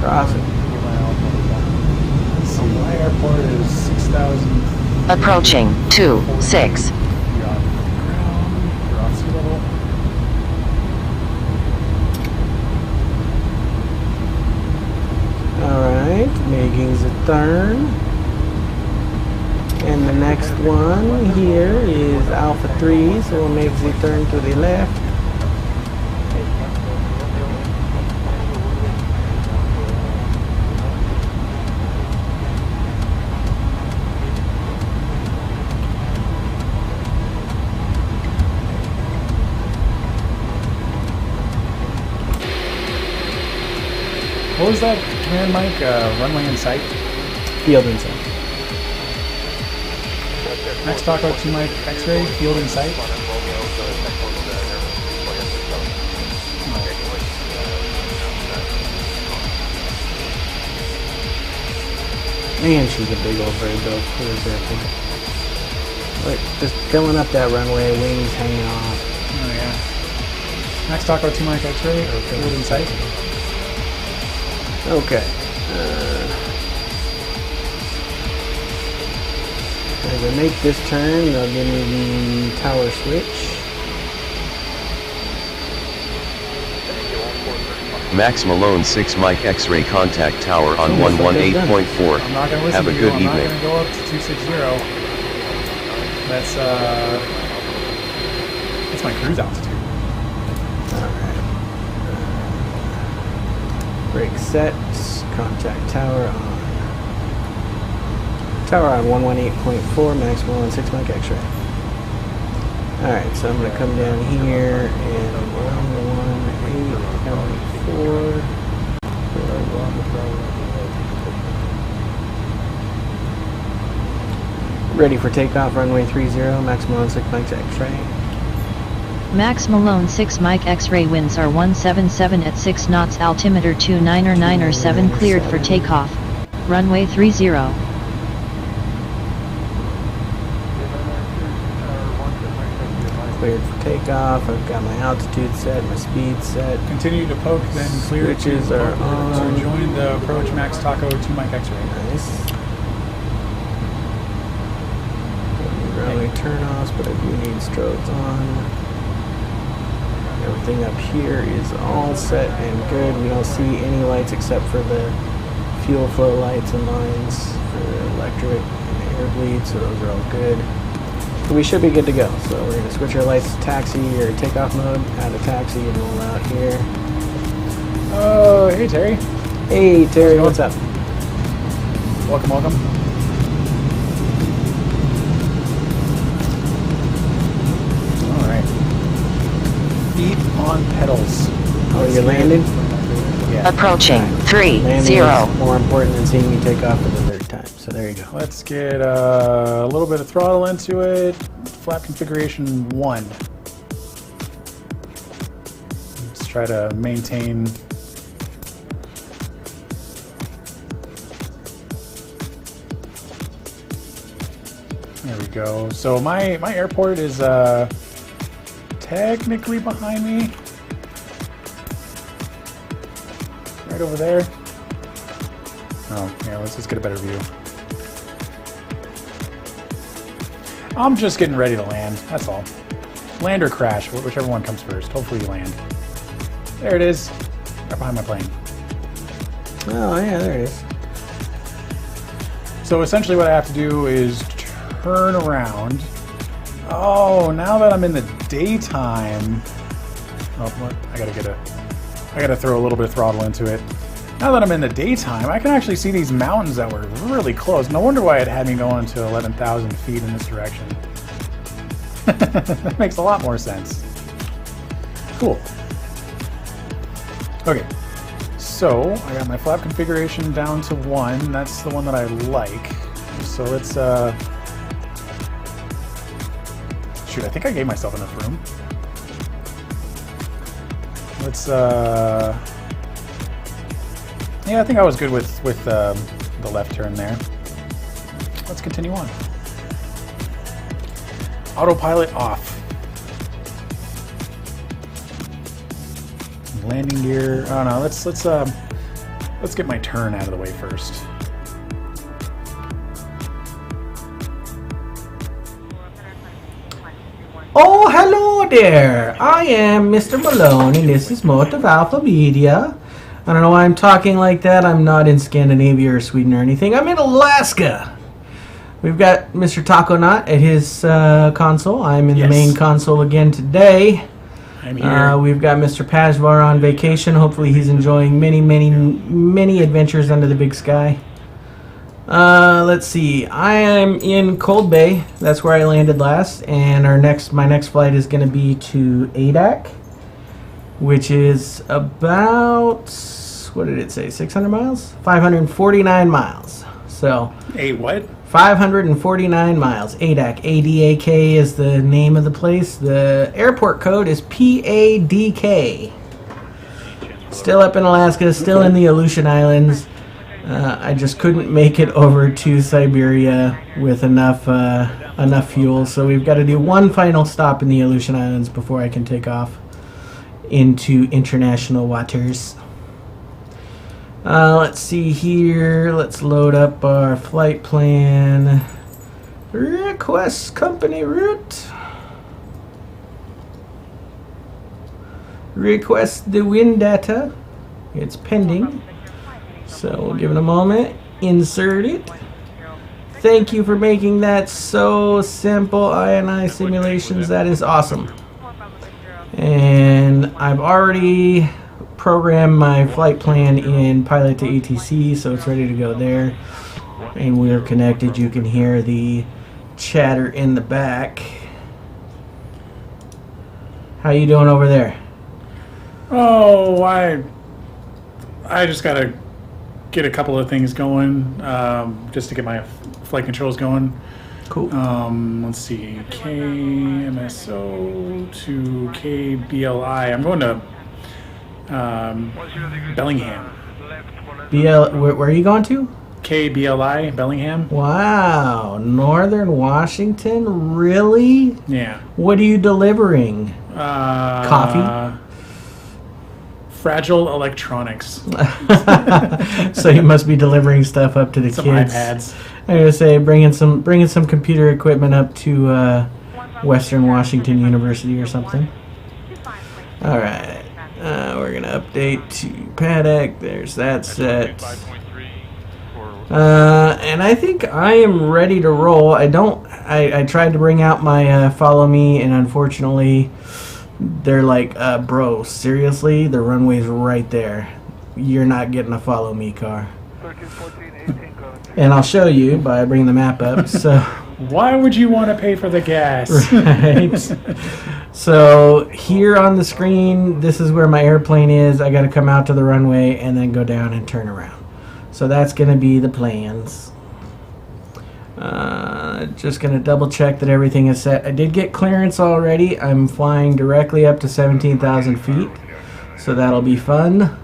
crossing. Let's see, my airport is 6,000. Approaching 26. You're on ground. You're off sea level. Alright, making the turn. And the next one here is Alpha 3, so we'll make the turn to the left. What was that command, Mike? Runway in sight? Field in sight. Next taco to Mike, X-ray, field in sight. Man, she's a big old bird though. Who is that thing? Look, just filling up that runway, wings hanging off. Oh yeah. Next taco to Mike, X-ray, or field in sight. Okay. As I make this turn, they'll give me the tower switch. Max Malone 6 Mike X-ray contact tower on 118.4. I'm not going to listen Have a to good you. I'm evening. not going to go up to 260. That's my cruise altitude. Alright. Brake set. Contact tower on. Tower on 118.4. Max Malone 6 Mike X-ray. Alright, so I'm going to come down here and 118.4. Ready for takeoff, runway 30, Max Malone 6 Mike X-ray. Max Malone 6 Mike X-ray winds are 177 at 6 knots, altimeter 299 cleared for takeoff, runway 30. Cleared for takeoff. I've got my altitude set, my speed set. Continue to poke, then clear Switches to, are on. to join the approach Max Taco to Mike X-ray. Nice. Runway turn-offs, but I do need strobes on. Everything up here is all set and good. We don't see any lights except for the fuel flow lights and lines for electric and air bleed, so those are all good. So we should be good to go. So we're going to switch our lights to taxi or takeoff mode, add a taxi and roll out here. Oh, hey Terry. Hey Terry, what's up? Welcome, welcome. All right. Feet on pedals. Oh, you're landing? Yeah. Approaching 30. Landing is more important than seeing me take off for the third time. So there you go. Let's get a little bit of throttle into it. Flap configuration 1. Let's try to maintain. There we go. So my airport is technically behind me. Right over there. Oh, yeah, let's just get a better view. I'm just getting ready to land, that's all. Land or crash, whichever one comes first. Hopefully you land. There it is, right behind my plane. Oh, yeah, there it is. So essentially what I have to do is turn around. Oh, now that I'm in the daytime... Oh, what? I gotta throw a little bit of throttle into it. Now that I'm in the daytime, I can actually see these mountains that were really close. No wonder why it had me going to 11,000 feet in this direction. That makes a lot more sense. Cool. Okay, so I got my flap configuration down to 1. That's the one that I like. So let's, shoot, I think I gave myself enough room. Let's, yeah, I think I was good with the left turn there. Let's continue on. Autopilot off. Landing gear. Oh no, let's Let's get my turn out of the way first. Oh, hello there. I am Mr. Malone, and this is Motive Alpha Media. I don't know why I'm talking like that. I'm not in Scandinavia or Sweden or anything. I'm in Alaska. We've got Mr. Taco Knot at his console. I'm in the main console again today. I'm here. We've got Mr. Pajvar on vacation. Hopefully he's enjoying many adventures under the big sky. Let's see. I am in Cold Bay. That's where I landed last, and my next flight is going to be to ADAC, which is about, what did it say? 600 miles? 549 miles. So. A what? 549 miles. ADAC. ADAK is the name of the place. The airport code is PADK. Still up in Alaska. Still in the Aleutian Islands. I just couldn't make it over to Siberia with enough fuel, so we've got to do one final stop in the Aleutian Islands before I can take off into international waters. Let's see here. Let's load up our flight plan. Request company route. Request the wind data. It's pending. So we'll give it a moment. Insert it. Thank you for making that so simple. INI simulations. That is awesome. And I've already programmed my flight plan in Pilot to ATC, so it's ready to go there. And we're connected. You can hear the chatter in the back. How you doing over there? Oh, I just gotta get a couple of things going, just to get my flight controls going. Cool. Let's see, KMSO to KBLI. I'm going to Bellingham. Where are you going to? KBLI, Bellingham. Wow, Northern Washington? Really? Yeah. What are you delivering? Coffee? Fragile electronics. So you must be delivering stuff up to the some kids. iPads. I'm gonna say bringing some computer equipment up to Western Washington University or something. All right, we're gonna update to paddock. There's that set. And I think I am ready to roll. I tried to bring out my follow me, and unfortunately, they're like, bro, seriously? The runway's right there. You're not getting a follow me car. And I'll show you by bringing the map up. So why would you want to pay for the gas? Right. So here on the screen, this is where my airplane is. I got to come out to the runway and then go down and turn around. So that's going to be the plans. Just going to double check that everything is set. I did get clearance already. I'm flying directly up to 17,000 feet. So that'll be fun.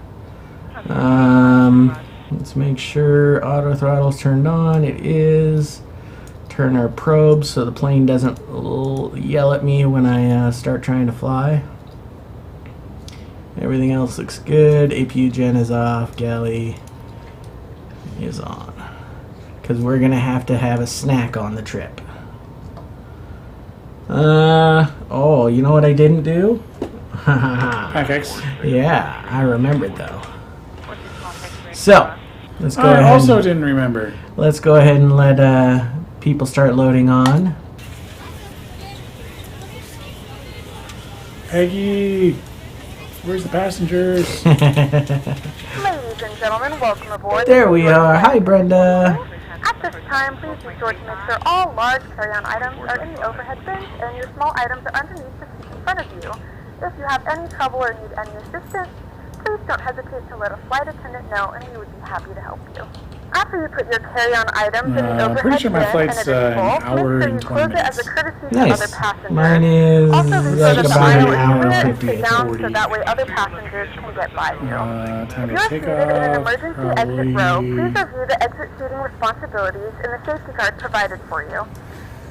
Let's make sure auto throttle's turned on. It is. Turn our probes so the plane doesn't yell at me when I start trying to fly. Everything else looks good. APU gen is off. Galley is on. Because we're going to have a snack on the trip. Oh, you know what I didn't do? Pancakes. Yeah, I remembered though. So, let's go I ahead. also didn't remember. Let's go ahead and let people start loading on. Peggy, where's the passengers? Ladies and gentlemen, welcome aboard. There we are. Hi, Brenda. At this time, please be sure to make sure all large carry-on items are in the overhead bins and your small items are underneath the seat in front of you. If you have any trouble or need any assistance, please don't hesitate to let a flight attendant know and we would be happy to help you. After you put your carry-on items in the overhead pretty sure my bin flight's and it is an full, hour make sure and you 20 close it as a minutes. courtesy to Nice. other passengers. Mine is Also, be sure like that the about aisle an is hour clear and and 50. sit down 40. so that way other passengers can get by you. Time If to you're take seated in an off. emergency exit row, please review the exit seating responsibilities and the safety card provided for you.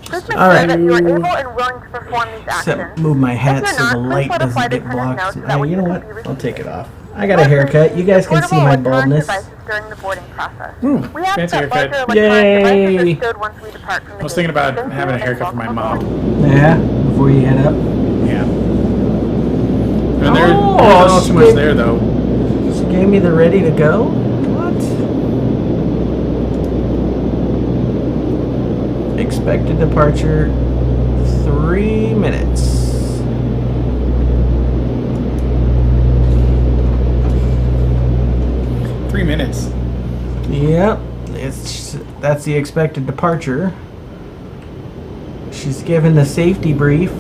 Please make All sure right. that you are able and willing to perform these actions. Except move my hat If so you're the not, light please let a doesn't flight get attendant know blocked. so that way You know you what? can be I'll take it received. off. I got a haircut. You guys can see my baldness. During the boarding process. Ooh, fancy haircut. Yay! I was thinking about having a haircut for my mom. Yeah, before you head up. Yeah. And there's not too much there, though. She gave me the ready to go? What? Expected departure, 3 minutes. Minutes. Yep, that's the expected departure. She's given the safety brief.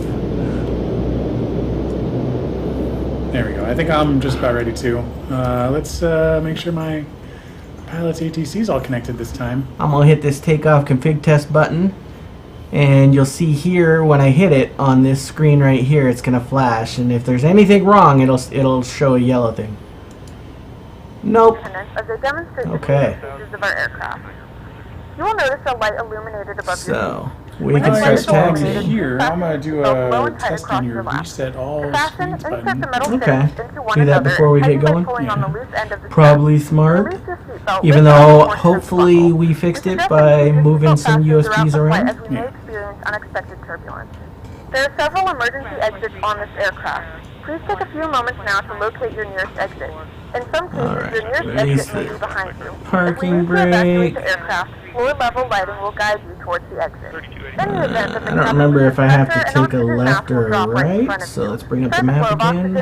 There we go. I think I'm just about ready to. Let's make sure my pilot's ATC is all connected this time. I'm gonna hit this takeoff config test button, and you'll see here when I hit it on this screen right here, it's gonna flash, and if there's anything wrong, it'll show a yellow thing. Nope. As they demonstrate Okay. the stages of our aircraft. You will notice a light illuminated above your So we can start taxiing. Here, I'm gonna do a test on your reset all screens button. Okay. Do that before we get going. Yeah. Probably smart. Even though hopefully we fixed it by moving some USBs around. Yeah. Unexpected turbulence. There are several emergency exits on this aircraft. Please take a few moments now to locate your nearest exit. In some cases, your nearest exit will be behind you. Parking brake. The aircraft, floor level lighting will guide you towards the exit. I don't remember if I have to take a left or a right, so let's bring up the map again.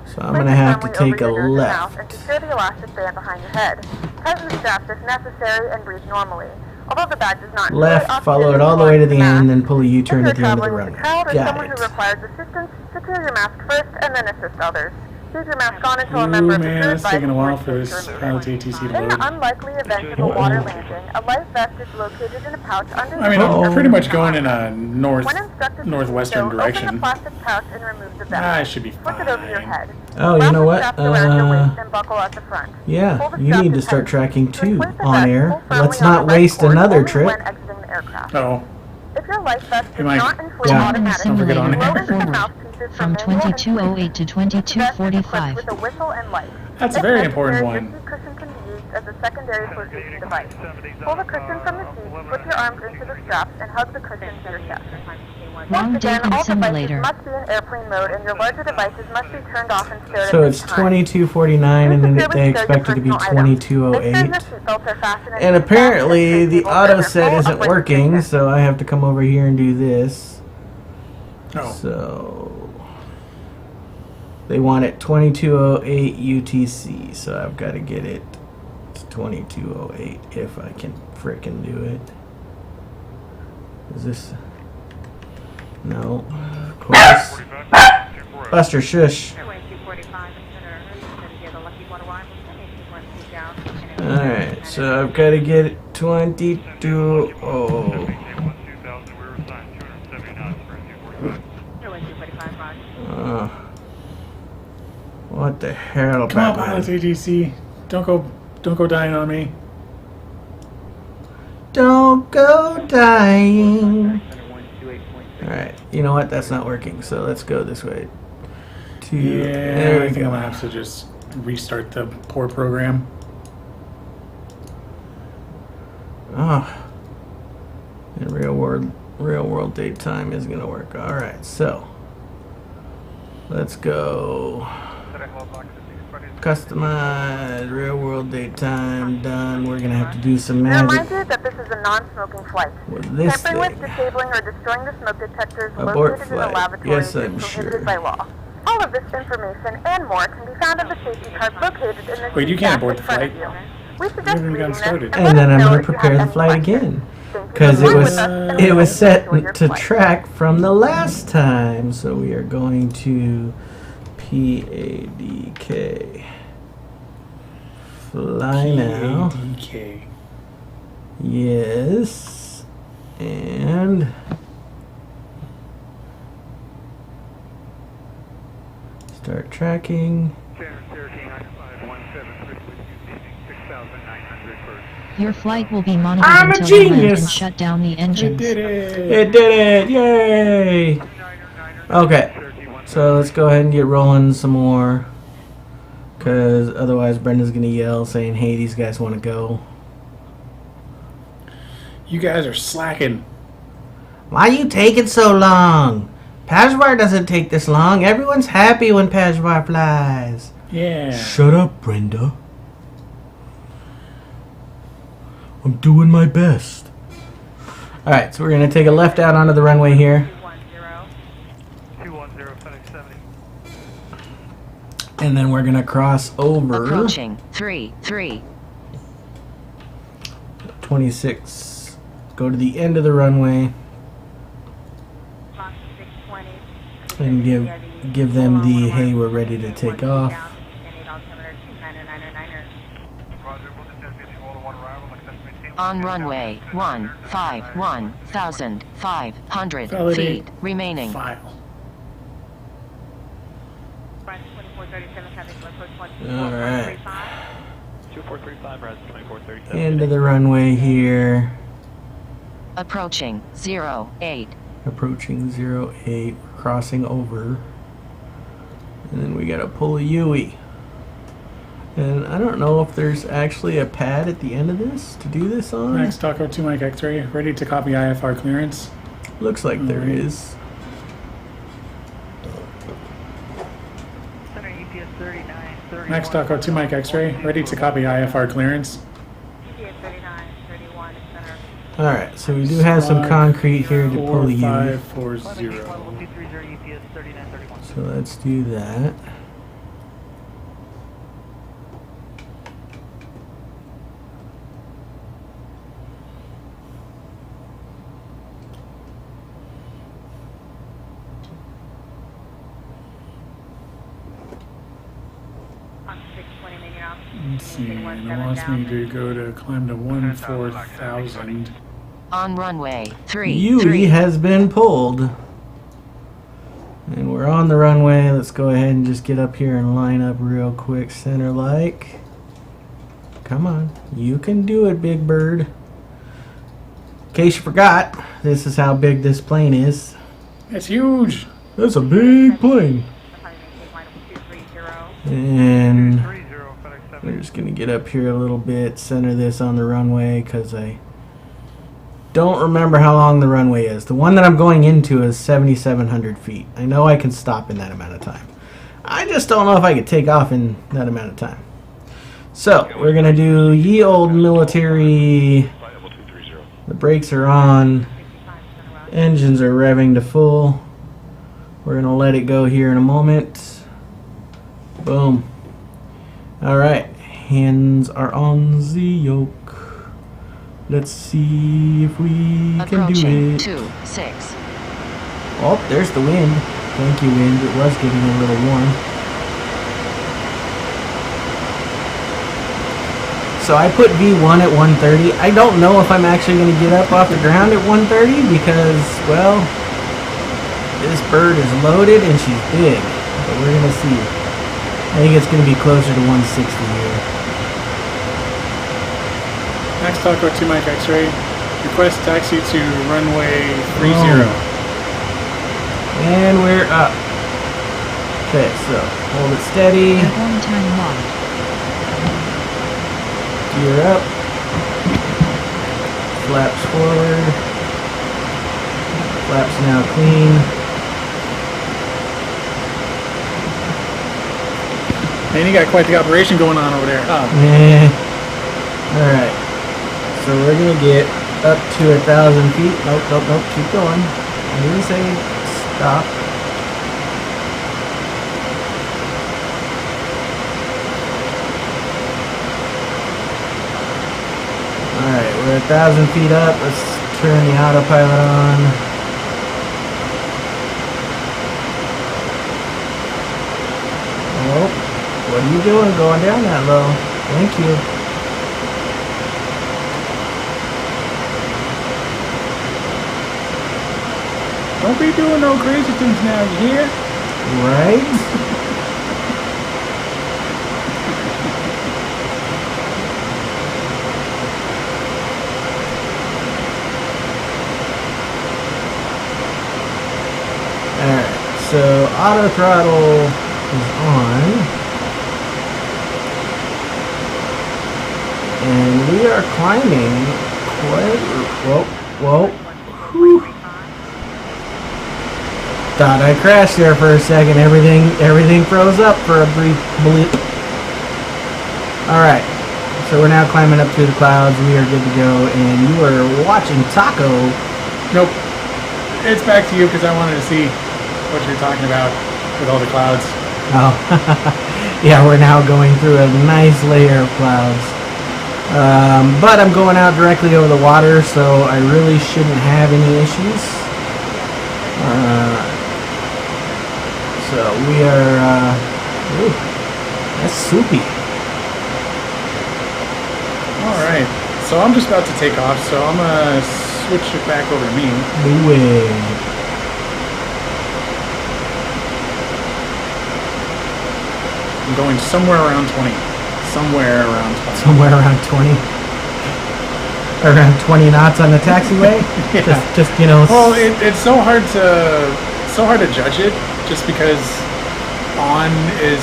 So I'm going to have to take a left. And secure the elastic band behind your head. Tighten the straps if necessary and breathe normally. Although the bag does not left, follow it all the way to the end, then pull a U-turn at the end of the runway. Got someone who requires assistance, secure your mask first and then assist others. Keep your mask on until a member of the crew it's taking a while for this pilot's ATC to load. In the unlikely event of a water landing, a life vest is located in a pouch under I mean, I'm pretty much going in a northwestern direction. Open the plastic pouch and remove the vest. I should be fine. Flip it over your head. Oh, you know what? Buckle at the front. Yeah, you need to start tracking too, OnAir. Let's not waste another trip. Oh. If your life vest Hey, is Mike. not inflated Don't automatically, forget on simulator it. forward from 2208 to 2245. with a whistle and light. That's a If very necessary, important your one. seat cushion can be used as a secondary flotation device. Pull the cushion from the seat, put your arms into the straps, and hug the cushion to your chest. Long Once again, distance all simulator. devices must be in airplane mode, and your larger devices must be turned off and stowed So at it's this time. 2249, and then they expect it to be 2208. And apparently the auto set isn't working, so I have to come over here and do this. Oh. So they want it 2208 UTC, so I've got to get it to 2208 if I can frickin' do it. Is this? No, of course. Buster, shush. Alright, so I've got to get it 22. Oh. What the hell, Come on, Batman? pilot's ATC. Don't go dying on me. Don't go dying. Alright, you know what? That's not working, so let's go this way. Yeah, There we I think go. I'm gonna have to just restart the poor program. Oh. And real world date time is gonna work. Alright, so let's go. Customize real world date time done. We're gonna have to do some magic Remind you that this is a non-smoking flight. with this Tampering thing. with, disabling, or destroying the smoke detectors Abort located in the flight. lavatory Yes, I'm is prohibited sure. by law. All of this information and more can be found in the safety card located in the Wait, you seat can't back abort in the front flight? of you. We suggest haven't reading gotten this started. and And then let I'm us know gonna if you prepare have the any flight questions. again. Thank you Because for it being was with us, and it we was hope you set enjoy your to flight. track from the last time, so we are going to PADK. Fly now. PADK. Yes. And start tracking. Your flight will be monitored I'm a until you land genius. and shut down the I engines. did it! It did it! Yay! Okay. So let's go ahead and get rolling some more. Because otherwise Brenda's going to yell saying, hey, these guys want to go. You guys are slacking. Why are you taking so long? Pajwar doesn't take this long. Everyone's happy when Pajwar flies. Yeah. Shut up, Brenda. I'm doing my best. Alright, so we're going to take a left out onto the runway here. 210, FedEx 70. And then we're going to cross over. Approaching 33. 26. Go to the end of the runway. And give them the, hey, we're ready to take off. On runway 151,500 Validate feet remaining. file. Alright. 2435, Res 2437. End of the runway here. Approaching 08. Approaching 08. Crossing over. And then we gotta pull a Yui. And I don't know if there's actually a pad at the end of this to do this on. Max Taco 2 Mike X-ray, ready to copy IFR clearance. Looks like there is. Center EPS 39, 31. Max Taco 2 Mike X-ray, ready to copy IFR clearance. EPS 39, 31, center. Alright, so we do have some concrete here to pull a Yui. 4540. Level 230, EPS 39, 31. So let's do that. Let's see, it wants me to go to climb to 14,000. On runway 3. Yui has been pulled. And we're on the runway. Let's go ahead and just get up here and line up real quick, center like. Come on, you can do it, Big Bird. In case you forgot, this is how big this plane is. It's huge. That's a big plane. And 30, FedEx 70. we're just gonna get up here a little bit, center this on the runway, because I don't remember how long the runway is. The one that I'm going into is 7,700 feet. I know I can stop in that amount of time. I just don't know if I could take off in that amount of time. So we're gonna do ye old military. The brakes are on. Engines are revving to full. We're gonna let it go here in a moment. Boom. Alright, hands are on the yoke. Let's see if we can do Approaching it. 26. Oh, there's the wind. Thank you, wind. It was getting a little warm. So I put V1 at 130. I don't know if I'm actually going to get up off the ground at 130 because, well, this bird is loaded and she's big. But we're going to see. I think it's going to be closer to 160 here. Max Taco 2 Mike X-ray, request taxi to runway 30. And we're up. Okay, so hold it steady. One-time lock. Gear up. Flaps forward. Flaps now clean. Man, you got quite the operation going on over there. Alright. So we're going to get up to 1,000 feet. Nope, nope, nope. Keep going. I didn't say stop. Alright, we're 1,000 feet up. Let's turn the autopilot on. Oh. What are you doing going down that low? Thank you. Don't be doing no crazy things now, you hear? Right? Alright, so auto throttle is on. And we are climbing quite... Whoa. Whew. Thought I crashed there for a second. Everything froze up for a brief blip. Alright. So we're now climbing up through the clouds. We are good to go. And you are watching Taco. Nope. It's back to you because I wanted to see what you're talking about with all the clouds. Oh. Yeah, we're now going through a nice layer of clouds. But I'm going out directly over the water, so I really shouldn't have any issues. So we are, ooh, that's soupy. Alright, so I'm just about to take off, so I'm going to switch it back over to me. Do it. I'm going somewhere around 20. Somewhere around 20. Somewhere around 20. Around 20 knots on the taxiway? Yeah. Just you know. Well, it's so hard to judge it, just because on is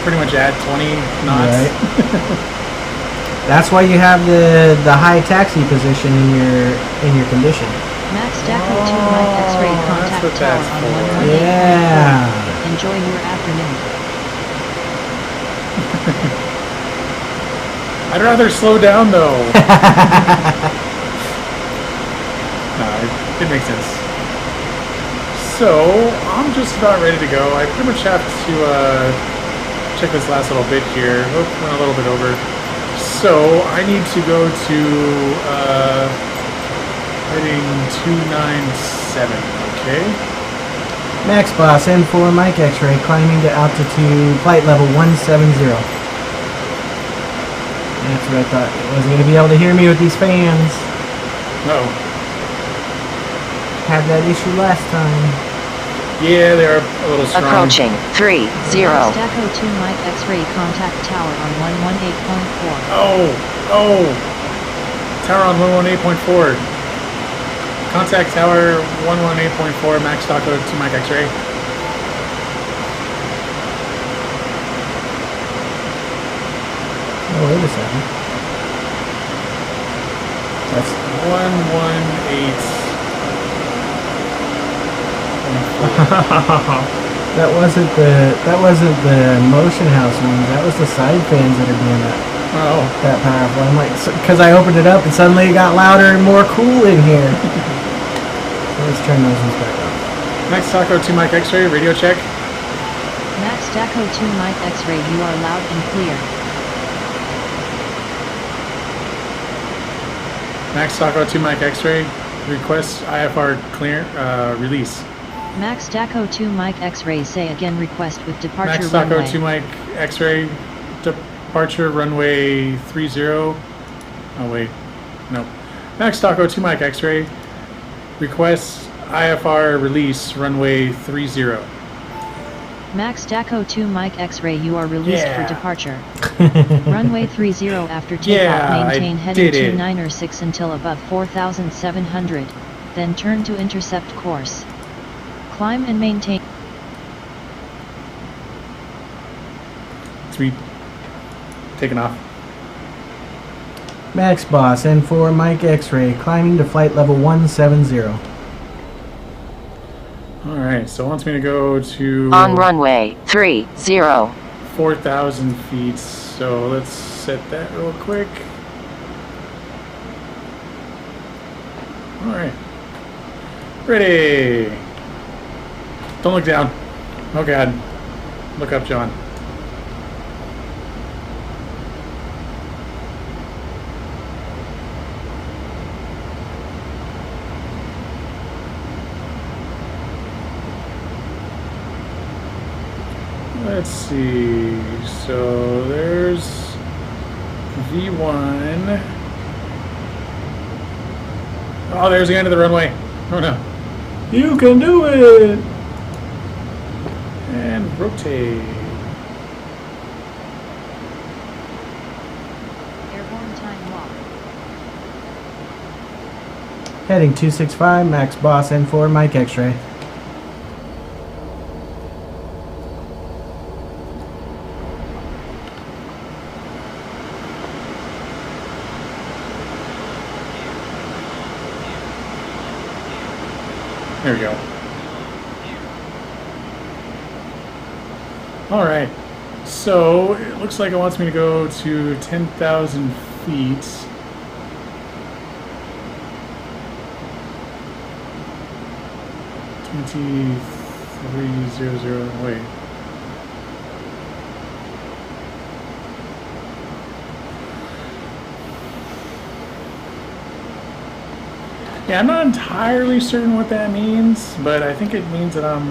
pretty much at 20 knots. Right. That's why you have the high taxi position in your condition. Max Daco 2 Mike X-ray contact tower on 118. Yeah. Enjoy your afternoon. I'd rather slow down though. No, it makes sense. So I'm just about ready to go. I pretty much have to check this last little bit here. Oh, went a little bit over. So I need to go to heading 297. Okay. Max Boss N4 Mike X-ray climbing to altitude flight level 170. That's what I thought. It wasn't going to be able to hear me with these fans. No. Had that issue last time. Yeah, they're a little strong. Approaching 30. Max Daco 2 Mike X-ray contact tower on 118.4. Oh. Tower on 118.4. Contact tower 118.4, Max Taco to Mike X-ray. Oh, wait a second. That's 118. that wasn't the motion house ones. That was the side fans that are doing that powerful. I'm like, because I opened it up and suddenly it got louder and more cool in here. Let's turn those ones back on. Max Taco to Mike X-ray, radio check. Max Daco 2 Mike X-ray, you are loud and clear. Max Taco to Mike X-ray, request IFR clear, release. Max Daco 2 Mike X-ray, say again request with departure Max Taco runway. to Mike X-ray, departure runway 30. Oh wait, no. Max Taco to Mike X-ray, request IFR release runway 30. Max Daco 2 Mike X-ray, you are released for departure. Runway 30 after takeoff, maintain heading 296 until above 4,700, then turn to intercept course. Climb and maintain. Sweet. Taking off. Max Boss N4 Mike X-ray climbing to flight level 170. Alright, so it wants me to go to... On runway 30. 4,000 feet, so let's set that real quick. Alright. Ready! Don't look down. Oh god. Look up, John. Let's see, so there's V1. Oh, there's the end of the runway. Oh no. You can do it! And rotate. Airborne time walk. Heading 265, Max Boss N4 Mike X-ray. There we go. All right. So it looks like it wants me to go to 10,000 feet. Wait. Yeah, I'm not entirely certain what that means, but I think it means that I'm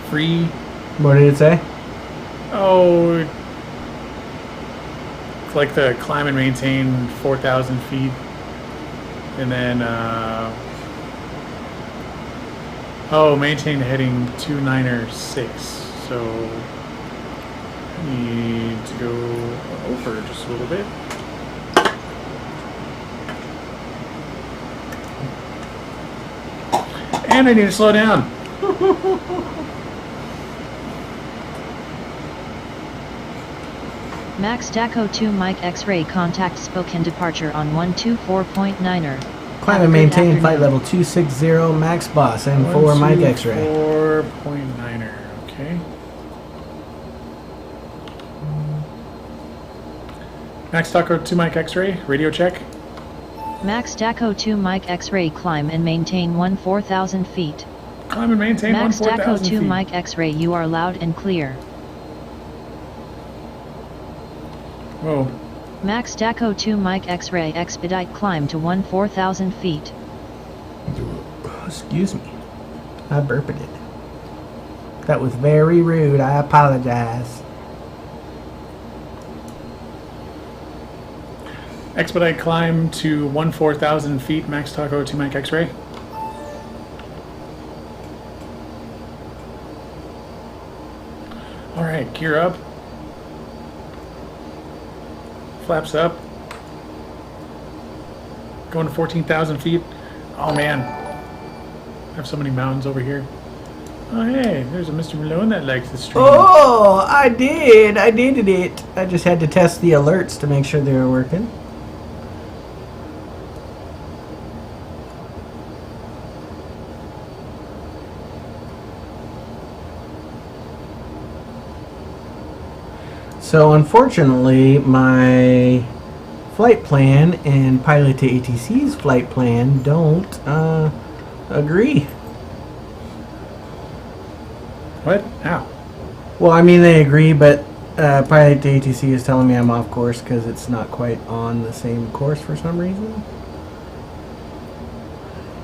free. What did it say? Oh, like the climb and maintain 4,000 feet, and then maintain heading 296. So I need to go over just a little bit. And I need to slow down. Max DACO 2 Mike X-ray contact Spokane departure on 124.9er. Climb and maintain flight level 260 Max Boss and 4 Mike X-ray. 4.9er, okay. Max DACO 2 Mike X-ray, radio check. Max DACO 2 Mike X-ray climb and maintain 14,000 feet. Climb and maintain Max 14,000 DACO 2 feet. Mike X-ray, you are loud and clear. Whoa. Max DACO 2 Mike X-ray expedite climb to 14,000 feet. Excuse me. I burped it. That was very rude. I apologize. Expedite climb to 14,000 feet, Max DACO 2 Mike X-ray. All right, gear up. Flaps up. Going to 14,000 feet. Oh man, I have so many mountains over here. Oh hey, there's a Mr. Malone that likes the stream. Oh, I did it. I just had to test the alerts to make sure they were working. So unfortunately, my flight plan and P2ATC's flight plan don't agree. What? How? Well, I mean they agree, but P2ATC is telling me I'm off course because it's not quite on the same course for some reason.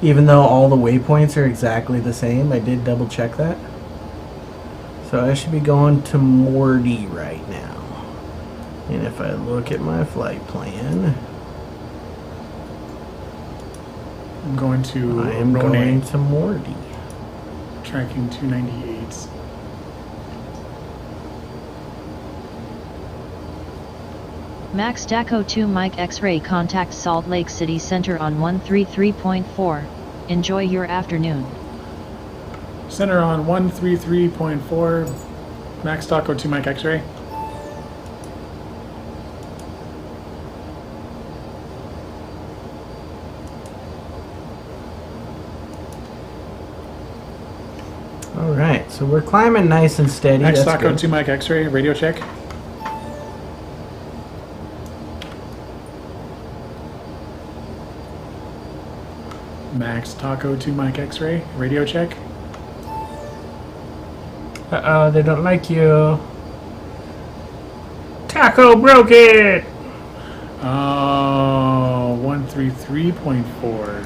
Even though all the waypoints are exactly the same, I did double check that. So I should be going to Morty right now. And if I look at my flight plan, I'm going to I am going to Morty. Tracking 298s. Max DACO 2 Mike X-ray contact Salt Lake City Center on 133.4. Enjoy your afternoon. Center on 133.4. Max DACO 2 Mike X-ray. Alright, so we're climbing nice and steady. Max That's DACO good. 2 Mike X-ray, radio check. Max DACO 2 Mike X-ray, radio check. Uh-oh, they don't like you. Taco broke it! Oh, 133.4.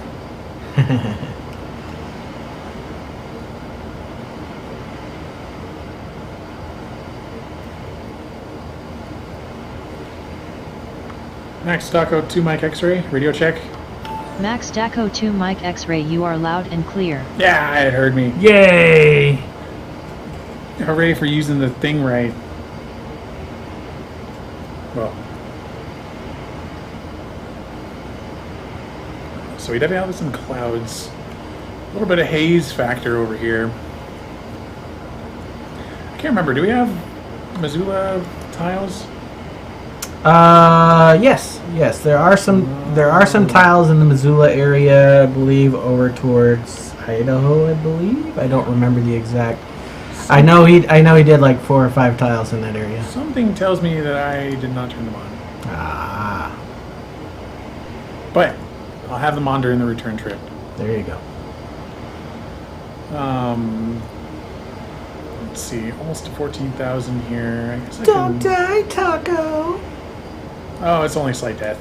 Max DACO 2 Mike X-ray, radio check. Max DACO 2 Mike X-ray, you are loud and clear. Yeah, it heard me. Yay! Hooray for using the thing right. Well. So we definitely have some clouds. A little bit of haze factor over here. I can't remember, do we have Missoula tiles? Yes. There are some tiles in the Missoula area, I believe, over towards Idaho. I believe. I don't remember the exact. I know he did like 4 or 5 tiles in that area. Something tells me that I did not turn them on. Ah. But I'll have them on during the return trip. There you go. Let's see, almost to 14,000 here. I guess I Don't can... die, Taco. Oh, it's only slight death.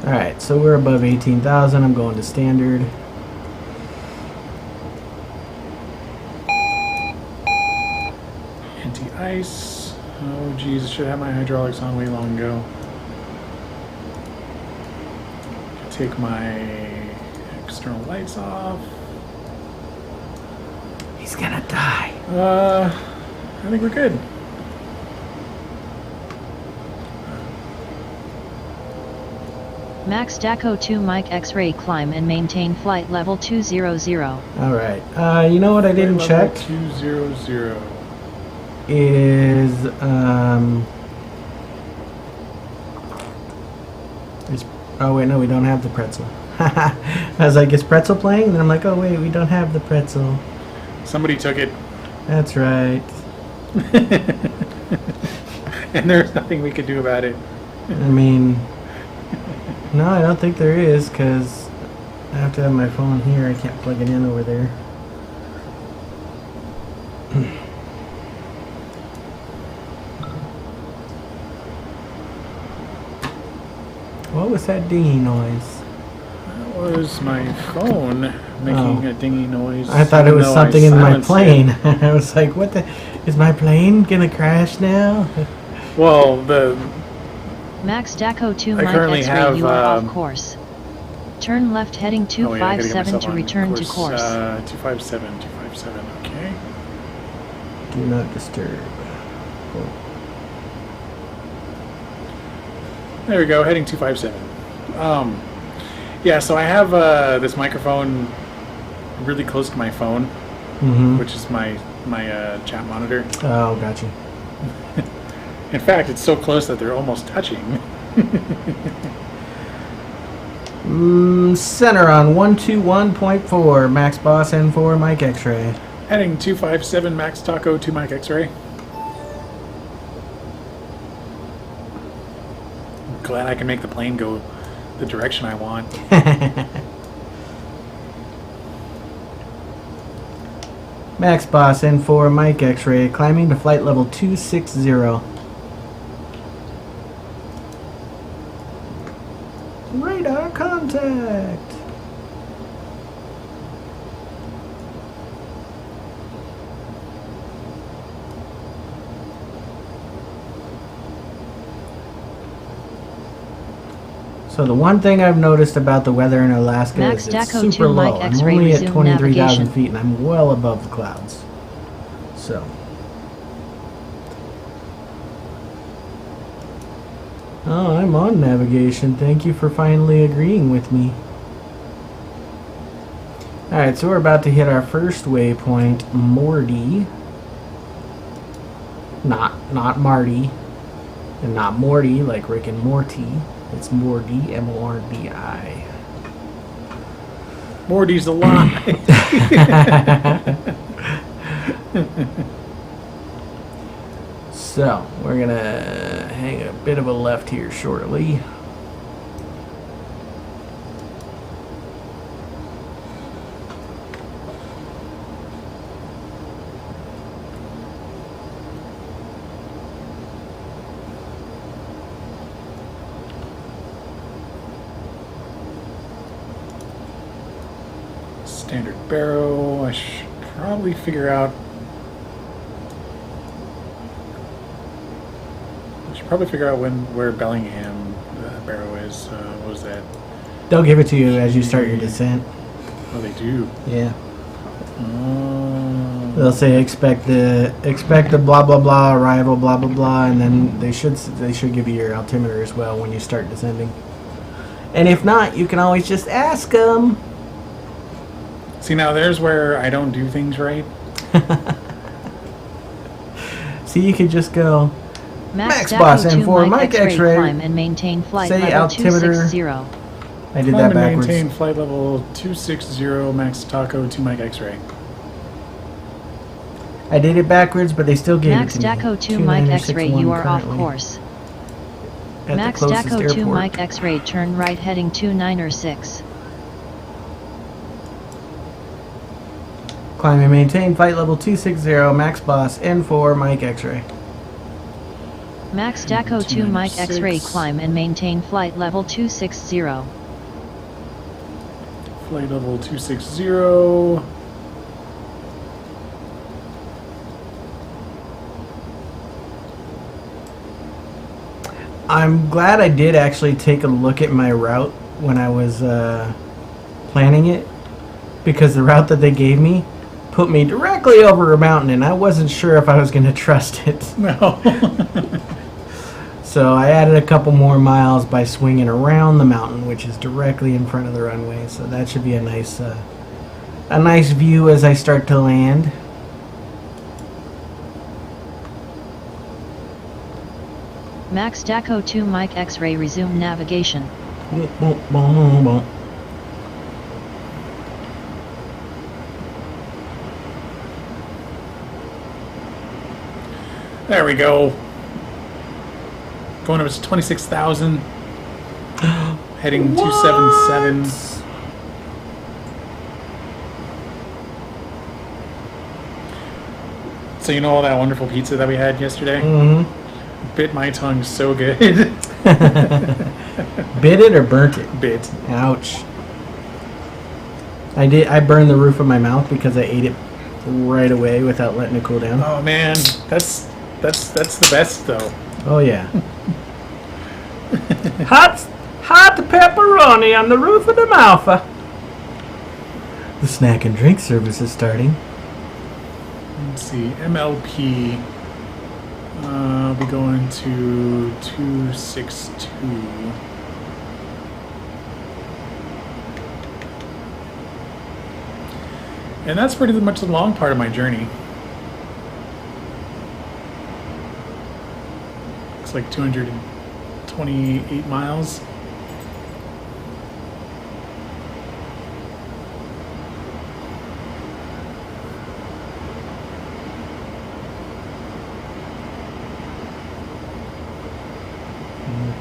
All right, so we're above 18,000. I'm going to standard. Anti-ice. Oh, geez, I should have my hydraulics on way long ago. Take my external lights off. He's gonna die. I think we're good. Max DACO 2 Mike X-ray climb and maintain flight level 200. All right. You know what I didn't check 200 is oh wait, no, we don't have the pretzel. I was like, is pretzel playing? And then I'm like, oh wait, we don't have the pretzel. Somebody took it. That's right. And there's nothing we could do about it. I mean, no, I don't think there is, because I have to have my phone here. I can't plug it in over there. What was that dingy noise? That was my phone making a dingy noise. I thought it was even though something I in my silenced plane. it. I was like, what the? Is my plane gonna crash now? Well, the Max DACO 2 I Mike currently X-ray, have, you are off course. Turn left heading I gotta get 257 myself to on return to course. 257, okay. Do not disturb. Oh. There we go, heading 257. Yeah, so I have this microphone really close to my phone, which is my chat monitor. Oh, gotcha. In fact, it's so close that they're almost touching. Center on 121.4, Max Boss N4, Mike X-ray. Heading 257, Max Taco 2 Mike X-ray. Glad I can make the plane go the direction I want. Max Boss N4, Mike X-ray, climbing to flight level 260. Radar contact. So the one thing I've noticed about the weather in Alaska Max is it's DACO 2 super low. Mike I'm X-ray only at resume 23,000 navigation. feet and I'm well above the clouds. So. Oh, I'm on navigation. Thank you for finally agreeing with me. Alright, so we're about to hit our first waypoint, Morty. Not Marty. And not Morty, like Rick and Morty. It's Morty, M-O-R-D-I. Morty's a lie. So, we're gonna hang a bit of a left here shortly. Standard barrow. I should probably figure out. Where Bellingham barrow is. What was that? They'll give it to you as you start your descent. Oh, they do. Yeah. They'll say expect the blah blah blah arrival blah blah blah, and then they should give you your altimeter as well when you start descending. And if not, you can always just ask them. See, now there's where I don't do things right. See, you could just go, Max Boss M4, Mike X-ray. Climb and maintain flight Say level altimeter. 260. I did Climb that and backwards. maintain flight level 260, Max Taco 2 Mike X-ray. I did it backwards, but they still gave Max it to me. Daco 2 Mike X-ray, you are off currently course. At Max the closest Daco 2 airport. Mike X-ray, turn right heading 296. Climb and maintain flight level 260, Max Boss N4, Mike X-ray. Max Daco 2 Mike X-ray, 296. climb and maintain flight level 260. Flight level 260. I'm glad I did actually take a look at my route when I was planning it, because the route that they gave me put me directly over a mountain, and I wasn't sure if I was going to trust it. No. So I added a couple more miles by swinging around the mountain, which is directly in front of the runway. So that should be a nice view as I start to land. Max Daco 2 Mike X-ray, resume navigation. Boom, boom, boom, boom, boom. There we go. Going up to 26,000. Heading 277. So you know all that wonderful pizza that we had yesterday? Mm-hmm. Bit my tongue so good. Bit it or burnt it? Bit. Ouch. I burned the roof of my mouth because I ate it right away without letting it cool down. Oh man, that's the best though. Oh yeah. hot pepperoni on the roof of the mouth. The snack and drink service is starting. Let's see, MLP. I'll be going to 262. And that's pretty much the long part of my journey. Looks like 228 miles.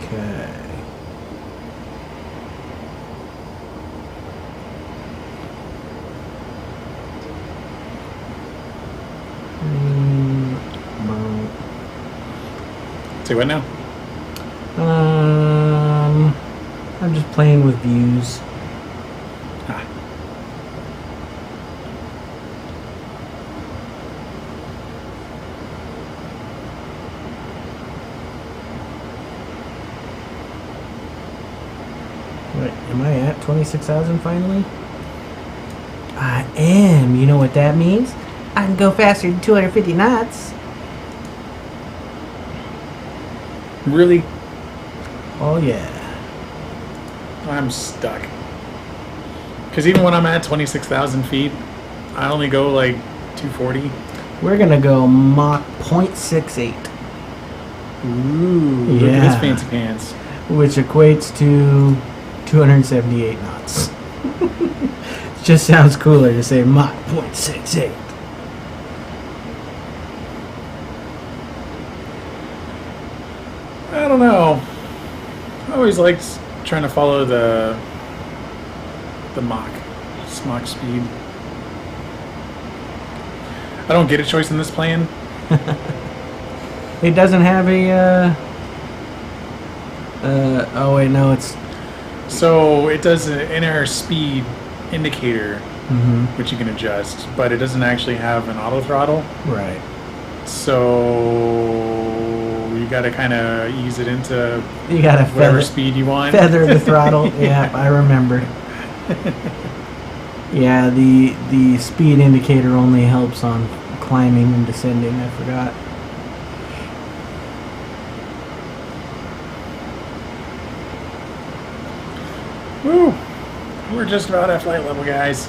Okay. Say what now? I'm just playing with views. Ah. Wait, am I at 26,000 finally? I am. You know what that means? I can go faster than 250 knots. Really? Oh yeah. I'm stuck. Because even when I'm at 26,000 feet, I only go like 240. We're gonna go Mach 0.68, Ooh, look at Yeah. his fancy pants. which equates to 278 knots. It just sounds cooler to say Mach 0.68. I don't know. I always liked trying to follow the Mach speed. I don't get a choice in this plane. It doesn't have a. Oh wait, no, it's. So it does an in-air speed indicator, Mm-hmm. which you can adjust, but it doesn't actually have an auto throttle. Right. So you got to kind of ease it into You gotta whatever feather, speed you want. feather the throttle. Yeah, I remember. Yeah, the speed indicator only helps on climbing and descending. I forgot. Woo! We're just about at flight level, guys.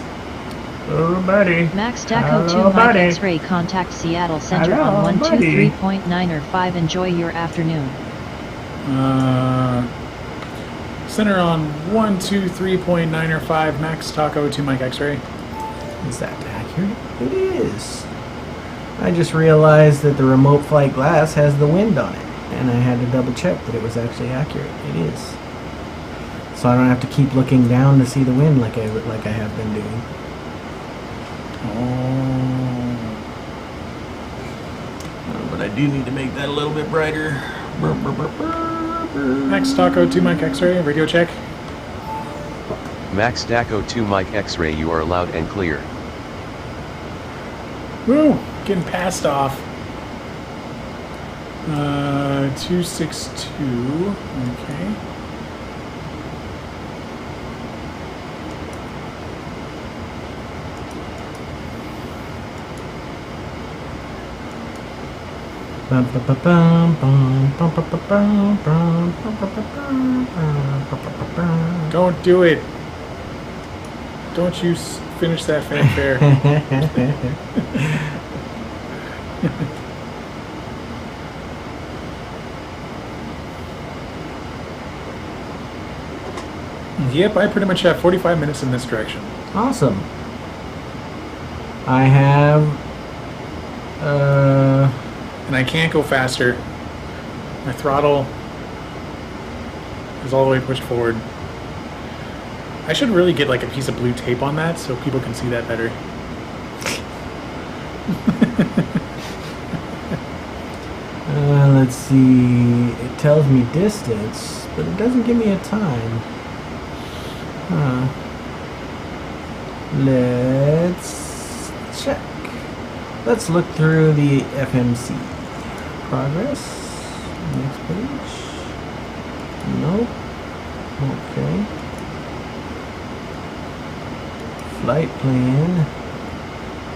Oh, buddy. Max Daco 2 Hello, Mike buddy. X-ray contact Seattle Center Hello, on buddy. 123.9 or 5. Enjoy your afternoon. Center on 123.9 or 5. Max Taco 2 Mike X-ray. Is that accurate? It is. I just realized that the remote flight glass has the wind on it, and I had to double check that it was actually accurate. It is. So I don't have to keep looking down to see the wind like I have been doing. But I do need to make that a little bit brighter. Max Taco 2 Mike X-ray. Radio check. Max Daco 2 Mike X-ray, you are loud and clear. Woo! Getting passed off. 262. Okay. Don't do it. Don't you finish that fanfare. Yep, I pretty much have 45 minutes in this direction. Awesome. I have And I can't go faster. My throttle is all the way pushed forward. I should really get like a piece of blue tape on that so people can see that better. let's see. It tells me distance, but it doesn't give me a time. Let's check. Let's look through the FMC. Progress. Next page. Nope. Okay. Flight plan.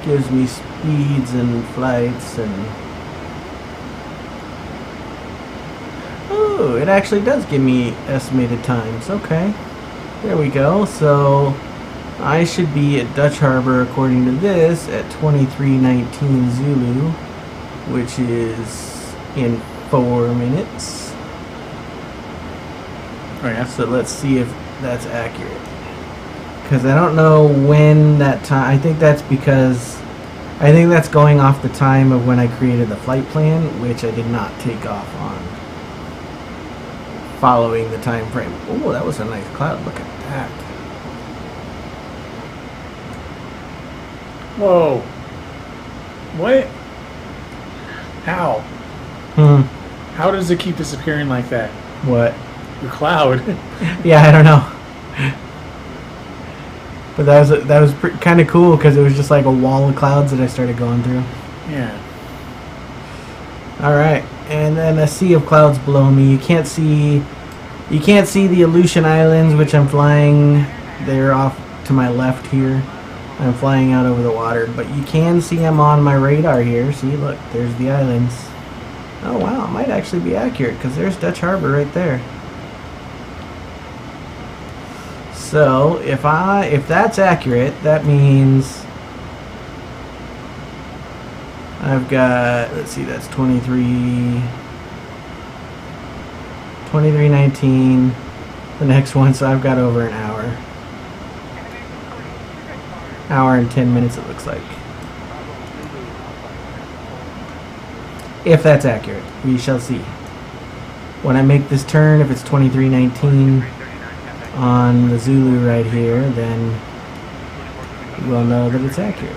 Gives me speeds and flights and... Oh, it actually does give me estimated times. Okay. There we go. So I should be at Dutch Harbor according to this at 23:19 Zulu, which is in 4 minutes. Oh yeah. So let's see if that's accurate. Because I don't know when that time... I think that's because... I think that's going off the time of when I created the flight plan, which I did not take off on. Following the time frame. Oh, that was a nice cloud. Look at that. Whoa. What? How? How does it keep disappearing like that? What? The cloud. Yeah, I don't know. But that was kind of cool because it was just like a wall of clouds that I started going through. Yeah. All right, and then a sea of clouds below me. You can't see the Aleutian Islands, which I'm flying. They're off to my left here. I'm flying out over the water, but you can see them on my radar here. See, look, there's the islands. Oh wow, it might actually be accurate because there's Dutch Harbor right there. So if that's accurate, that means I've got, let's see, that's 23:19. The next one, so I've got over an hour. Hour and 10 minutes, it looks like. If that's accurate, we shall see. When I make this turn, if it's 23:19 on the Zulu right here, then we'll know that it's accurate.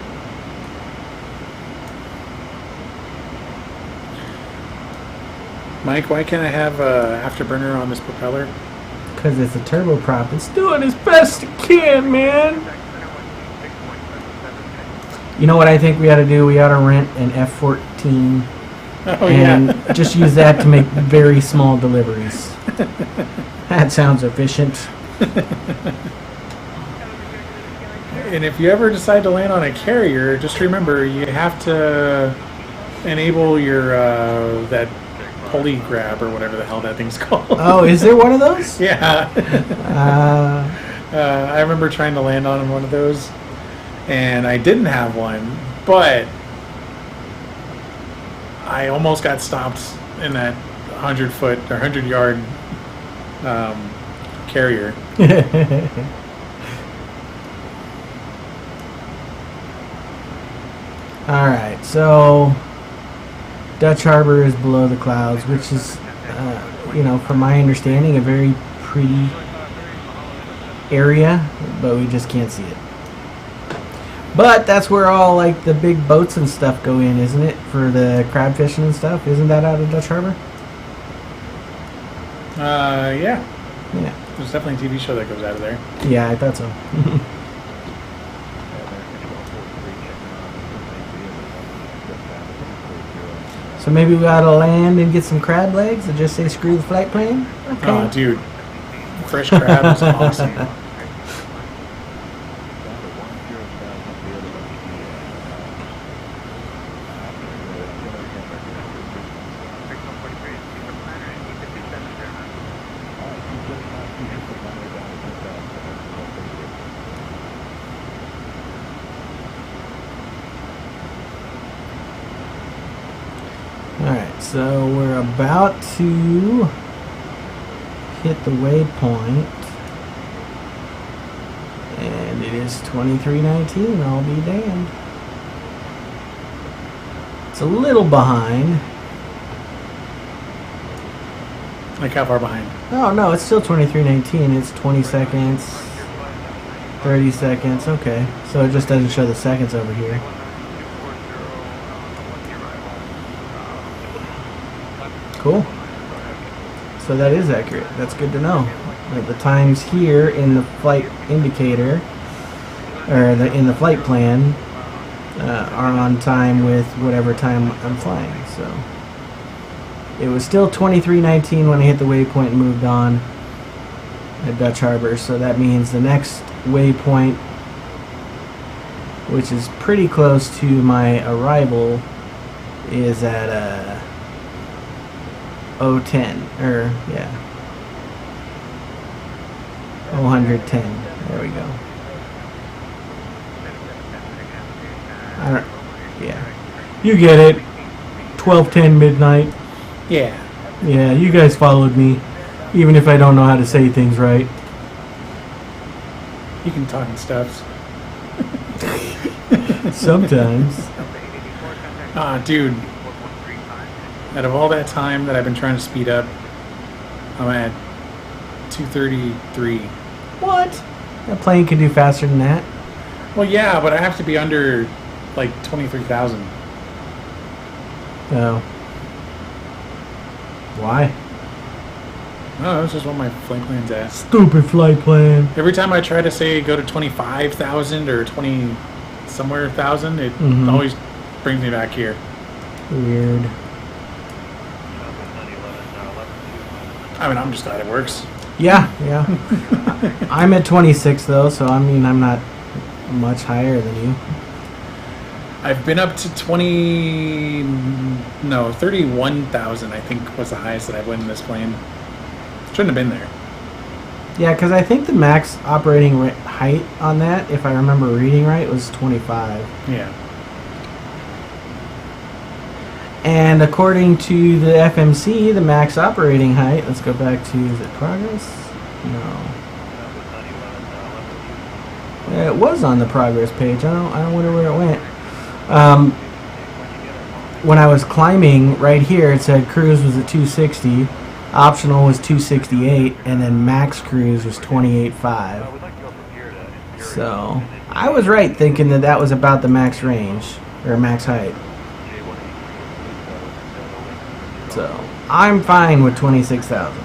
Mike, why can't I have afterburner on this propeller? Because it's a turboprop. It's doing as best it can, man. You know what I think we ought to do? We ought to rent an F-14 and just use that to make very small deliveries. That sounds efficient. And if you ever decide to land on a carrier, just remember you have to enable your that pulley grab or whatever the hell that thing's called. Oh, is there one of those? Yeah. I remember trying to land on one of those, and I didn't have one, but I almost got stopped in that 100-foot or 100-yard carrier. Alright, so Dutch Harbor is below the clouds, which is, you know, from my understanding, a very pretty area, but we just can't see it. But that's where all like the big boats and stuff go in, isn't it? For the crab fishing and stuff. Isn't that out of Dutch Harbor? Yeah. Yeah. There's definitely a TV show that goes out of there. Yeah, I thought so. So maybe we ought to land and get some crab legs and just say screw the flight plan? Okay. Oh, dude. Fresh crab is awesome. Alright, so we're about to hit the waypoint, and it is 23:19. I'll be damned. It's a little behind. Like how far behind? Oh no, it's still 23:19. It's 20 seconds, 30 seconds. Okay, so it just doesn't show the seconds over here. Cool. So that is accurate. That's good to know. The times here in the flight indicator, or in the flight plan, are on time with whatever time I'm flying. So it was still 23:19 when I hit the waypoint and moved on at Dutch Harbor. So that means the next waypoint, which is pretty close to my arrival, is at 010, or yeah, 110. There we go. Yeah, you get it. 12:10 midnight. Yeah. Yeah, you guys followed me, even if I don't know how to say things right. You can talk in stuffs. Sometimes. Ah, dude. Out of all that time that I've been trying to speed up, I'm at 2:33. What? That plane can do faster than that. Well, yeah, but I have to be under like 23,000. Oh. Why? No, that's just what my flight plan's at. Stupid flight plan. Every time I try to say go to 25,000 or 20 somewhere thousand, it always brings me back here. Weird. I mean, I'm just glad it works. Yeah, yeah. I'm at 26 though, so I mean I'm not much higher than you. I've been up to 31,000, I think was the highest that I've went in this plane. Shouldn't have been there. Yeah, because I think the max operating height on that, if I remember reading right, was 25. Yeah. And according to the FMC, the max operating height, let's go back to, is it progress? No. It was on the progress page. I don't wonder where it went. When I was climbing right here, it said cruise was at 260, optional was 268, and then max cruise was 28.5. So I was right thinking that that was about the max range, or max height. So I'm fine with 26,000.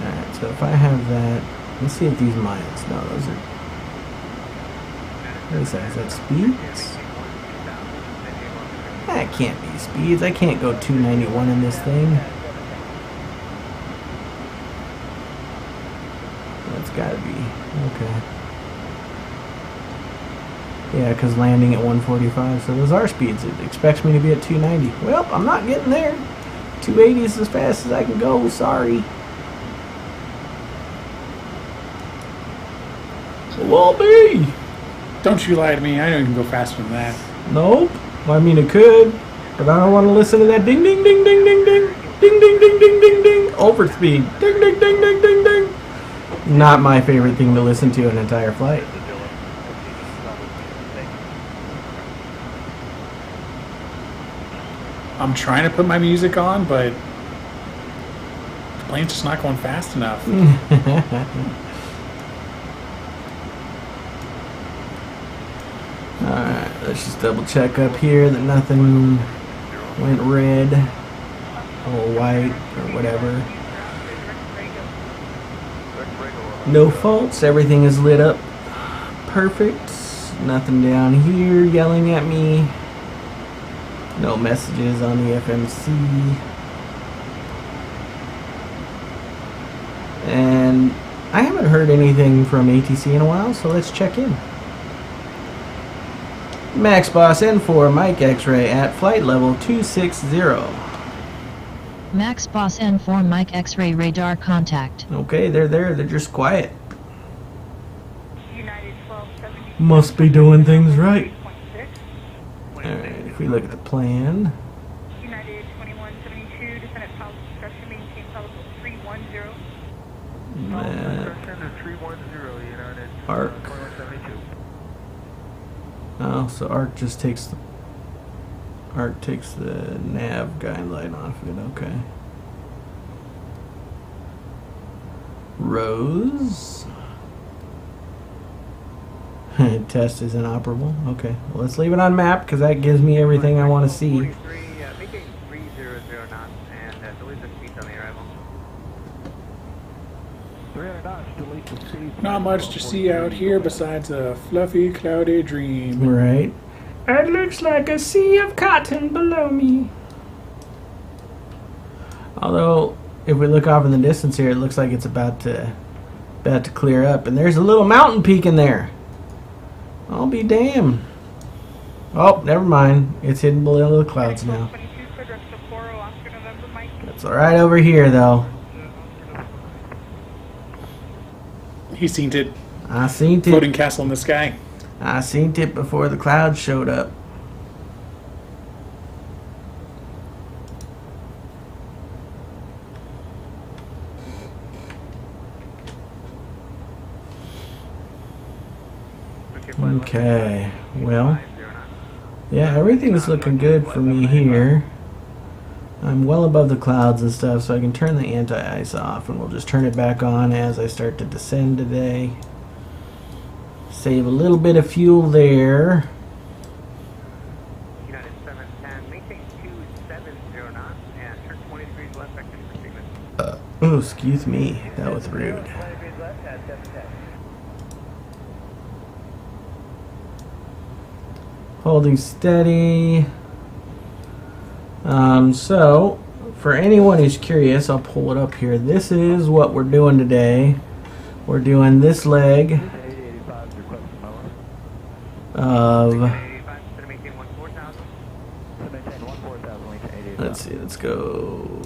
Alright, so if I have that, let's see if these miles, no, those are, what is that? Is that speeds? That can't be speeds. I can't go 291 in this thing. It's gotta be. Okay. Yeah, because landing at 145, so those are speeds. It expects me to be at 290. Well, I'm not getting there. 280 is as fast as I can go. Sorry. Will be. Don't you lie to me. I know you can go faster than that. Nope. Well, I mean, it could, but I don't want to listen to that ding, ding, ding, ding, ding, ding, ding, ding, ding, ding, ding, ding, over speed. Ding, ding, ding, ding, ding, ding. Not my favorite thing to listen to an entire flight. I'm trying to put my music on, but the plane's just not going fast enough. Alright, let's just double check up here that nothing went red or white or whatever. No faults, everything is lit up perfect. Nothing down here yelling at me. No messages on the FMC. And I haven't heard anything from ATC in a while, so let's check in. Max Boss N4 Mike X-Ray at flight level 260. Max Boss N4 Mike X-Ray radar contact. Okay, they're there. They're just quiet. United 1270. Must be doing things right. Alright, if we look at the plan. United 2172, descent at pilot discretion, maintain pilot 310. Arc. Oh, so Arc just takes the nav guideline off of it. Okay. Rose. Test is inoperable. Okay. Well, let's leave it on map because that gives me everything I want to see. Making 300 knots and delete the speed on the arrival. 300 knots, delete the speed. Not much to see out here besides a fluffy, cloudy dream. Right. It looks like a sea of cotton below me. Although, if we look off in the distance here, it looks like it's about to clear up, and there's a little mountain peak in there. I'll be damned. Oh, never mind. It's hidden below the clouds now. That's alright over here, though. He seen it. I seen it. Floating castle in the sky. I seen it before the clouds showed up. Okay, well, yeah, everything's looking good for me here. I'm well above the clouds and stuff, so I can turn the anti-ice off, and we'll just turn it back on as I start to descend today. Save a little bit of fuel there. United 710, maintain 270 knots and turn 20 degrees left back into treatment. Oh, excuse me, that was rude. Holding steady. So, for anyone who's curious, I'll pull it up here. This is what we're doing today. We're doing this leg of, let's see, let's go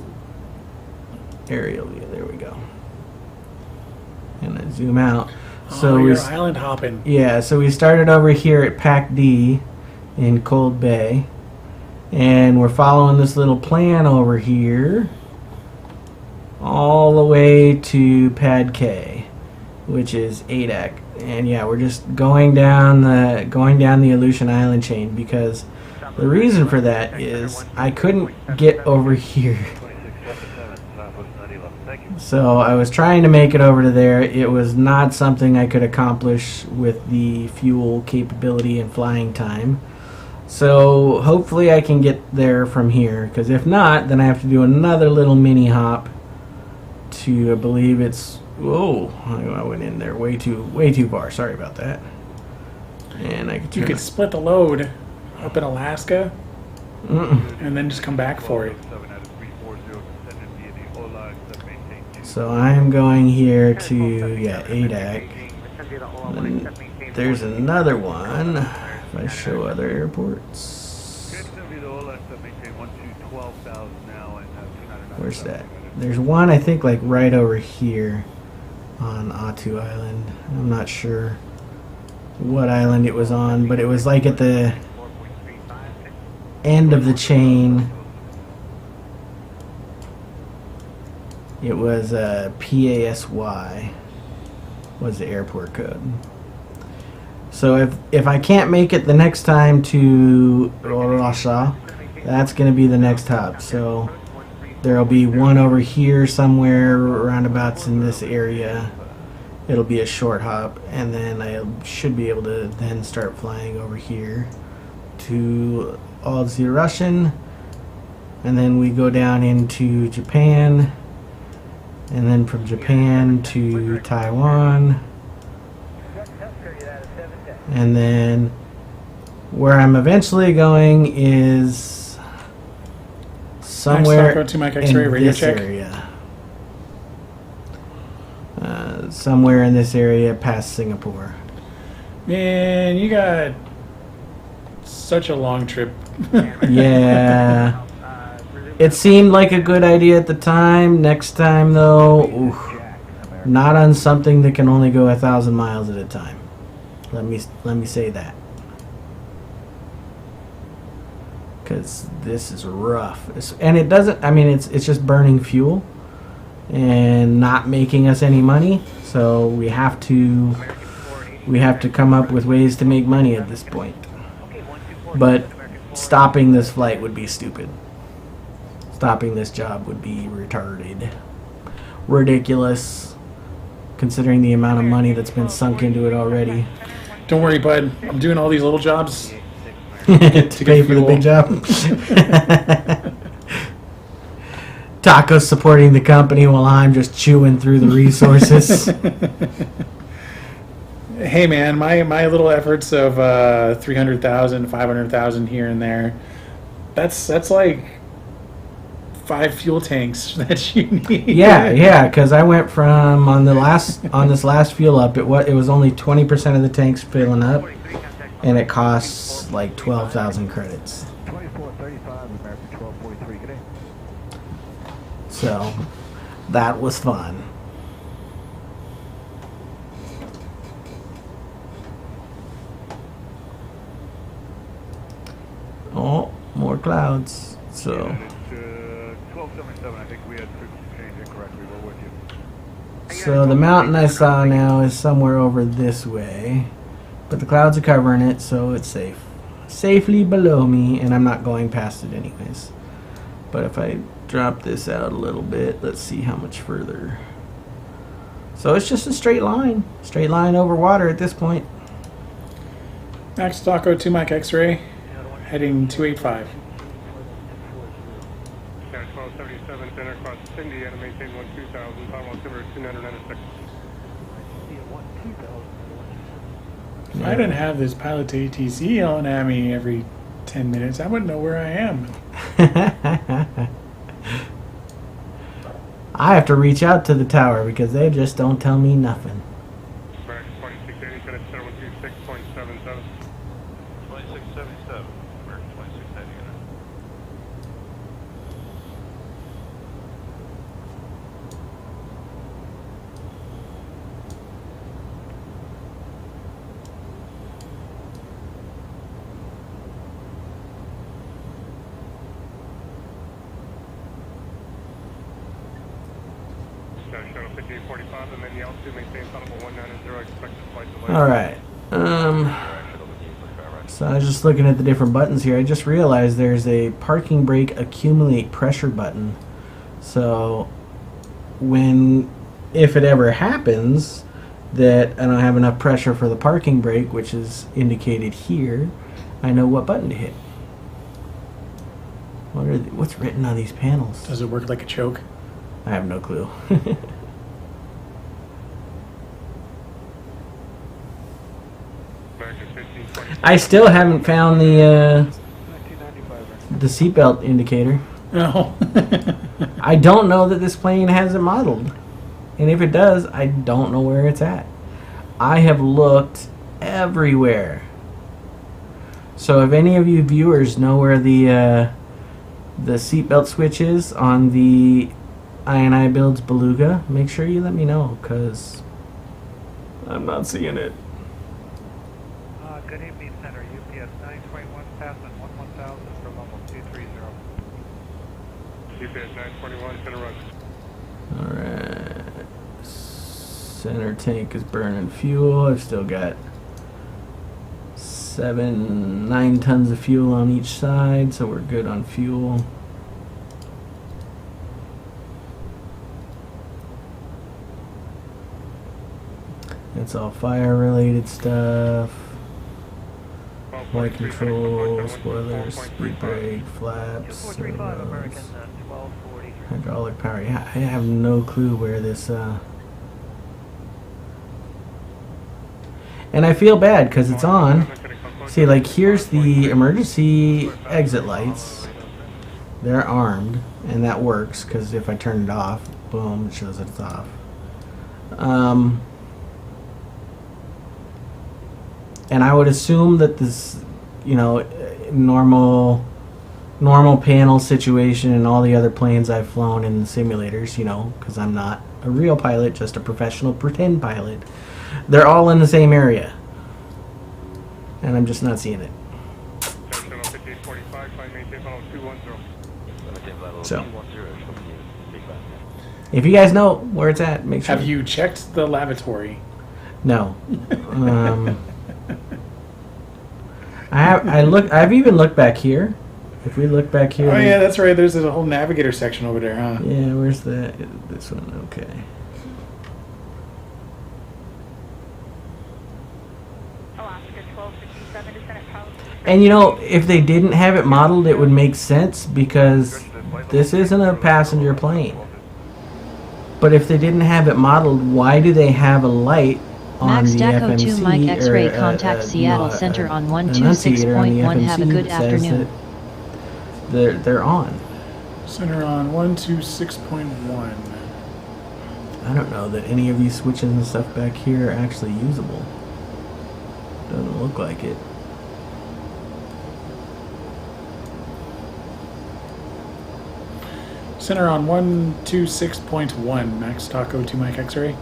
aerial, yeah, there we go. And I zoom out. So you're we island hopping. Yeah, so we started over here at Pack D in Cold Bay, and we're following this little plan over here all the way to Pad K, which is ADAC. And yeah, we're just going down the Aleutian Island chain, because the reason for that is I couldn't get over here. So I was trying to make it over to there. It was not something I could accomplish with the fuel capability and flying time. So hopefully I can get there from here, because if not, then I have to do another little mini hop to, I believe it's, whoa, I went in there way too far. Sorry about that. And I could You could split the load up in Alaska and then just come back for it. So I'm going here to, yeah, ADAC. And there's another one. If I show other airports. Where's that? There's one, I think, like right over here on Atu Island. I'm not sure what island it was on, but it was like at the end of the chain. It was PASY was the airport code. So if I can't make it the next time to Russia, that's going to be the next hop. So there'll be one over here somewhere, roundabouts in this area. It'll be a short hop, and then I should be able to then start flying over here to Alzi Russian, and then we go down into Japan, and then from Japan to Taiwan, and then where I'm eventually going is somewhere to Mike in X-ray radio this check. area. Somewhere in this area past Singapore. Man, you got such a long trip. Yeah. It seemed like a good idea at the time. Next time, though, oof, not on something that can only go 1,000 miles at a time. Let me say that. Because this is rough. And it doesn't, I mean, it's just burning fuel and not making us any money. So we have to come up with ways to make money at this point. But stopping this flight would be stupid. Stopping this job would be retarded. Ridiculous, considering the amount of money that's been sunk into it already. Don't worry, bud. I'm doing all these little jobs to pay for the big job. Taco's supporting the company while I'm just chewing through the resources. Hey man, my little efforts of 300,000, 500,000 here and there, that's like 5 fuel tanks that you need. Yeah, because I went from on this last fuel up, it was only 20% of the tanks filling up, and it costs like 12,000 credits. So that was fun. Oh, more clouds. So 1277, I think we had changed incorrectly. We're with you. So the mountain I saw now is somewhere over this way, but the clouds are covering it, so it's safe. Safely below me, and I'm not going past it anyways. But if I drop this out a little bit, let's see how much further. So it's just a straight line over water at this point. Max Taco 2 Mike X-ray, heading 285. 1277, center across India, and maintain 12000, power altimeter 2996. If I didn't have this pilot to ATC yelling at me every 10 minutes, I wouldn't know where I am. I have to reach out to the tower because they just don't tell me nothing. Max 2680, center 126.77. 2677, Max 2680. Shuttle 5845, and then the altitude maintain audible 190, expected flight delay. Alright. So I was just looking at the different buttons here. I just realized there's a parking brake accumulate pressure button. So if it ever happens that I don't have enough pressure for the parking brake, which is indicated here, I know what button to hit. What's written on these panels? Does it work like a choke? I have no clue. I still haven't found the seatbelt indicator. No. I don't know that this plane has it modeled. And if it does, I don't know where it's at. I have looked everywhere. So if any of you viewers know where the seatbelt switch is on the I&I Builds Beluga, make sure you let me know, because I'm not seeing it. Good evening, Center. UPS 921 passing 11000 for level 230. UPS 921, Center run. Alright. Center tank is burning fuel. I've still got 9 tons of fuel on each side, so we're good on fuel. It's all fire related stuff. Flight control, spoilers, speed brake, flaps, servos, hydraulic power. Yeah, I have no clue where this and I feel bad because it's on. See, like, here's the emergency exit lights. They're armed, and that works because if I turn it off, boom, it shows it's off. And I would assume that this, you know, normal panel situation and all the other planes I've flown in the simulators, you know, because I'm not a real pilot, just a professional pretend pilot. They're all in the same area. And I'm just not seeing it. So, if you guys know where it's at, make sure. Have you checked the lavatory? No. I've even looked back here. If we look back here. Oh yeah, that's right. There's a whole navigator section over there, huh? Yeah, where's that? This one. Okay. And you know, if they didn't have it modeled, it would make sense because this isn't a passenger plane. But if they didn't have it modeled, why do they have a light on Max the Daco FMC 2 Mike X-ray contact Seattle Center on 126.1. Have a good afternoon. They're on. Center on 126.1. I don't know that any of these switches and stuff back here are actually usable. Doesn't look like it. Center on 126.1. Max Taco 2 Mike X-ray.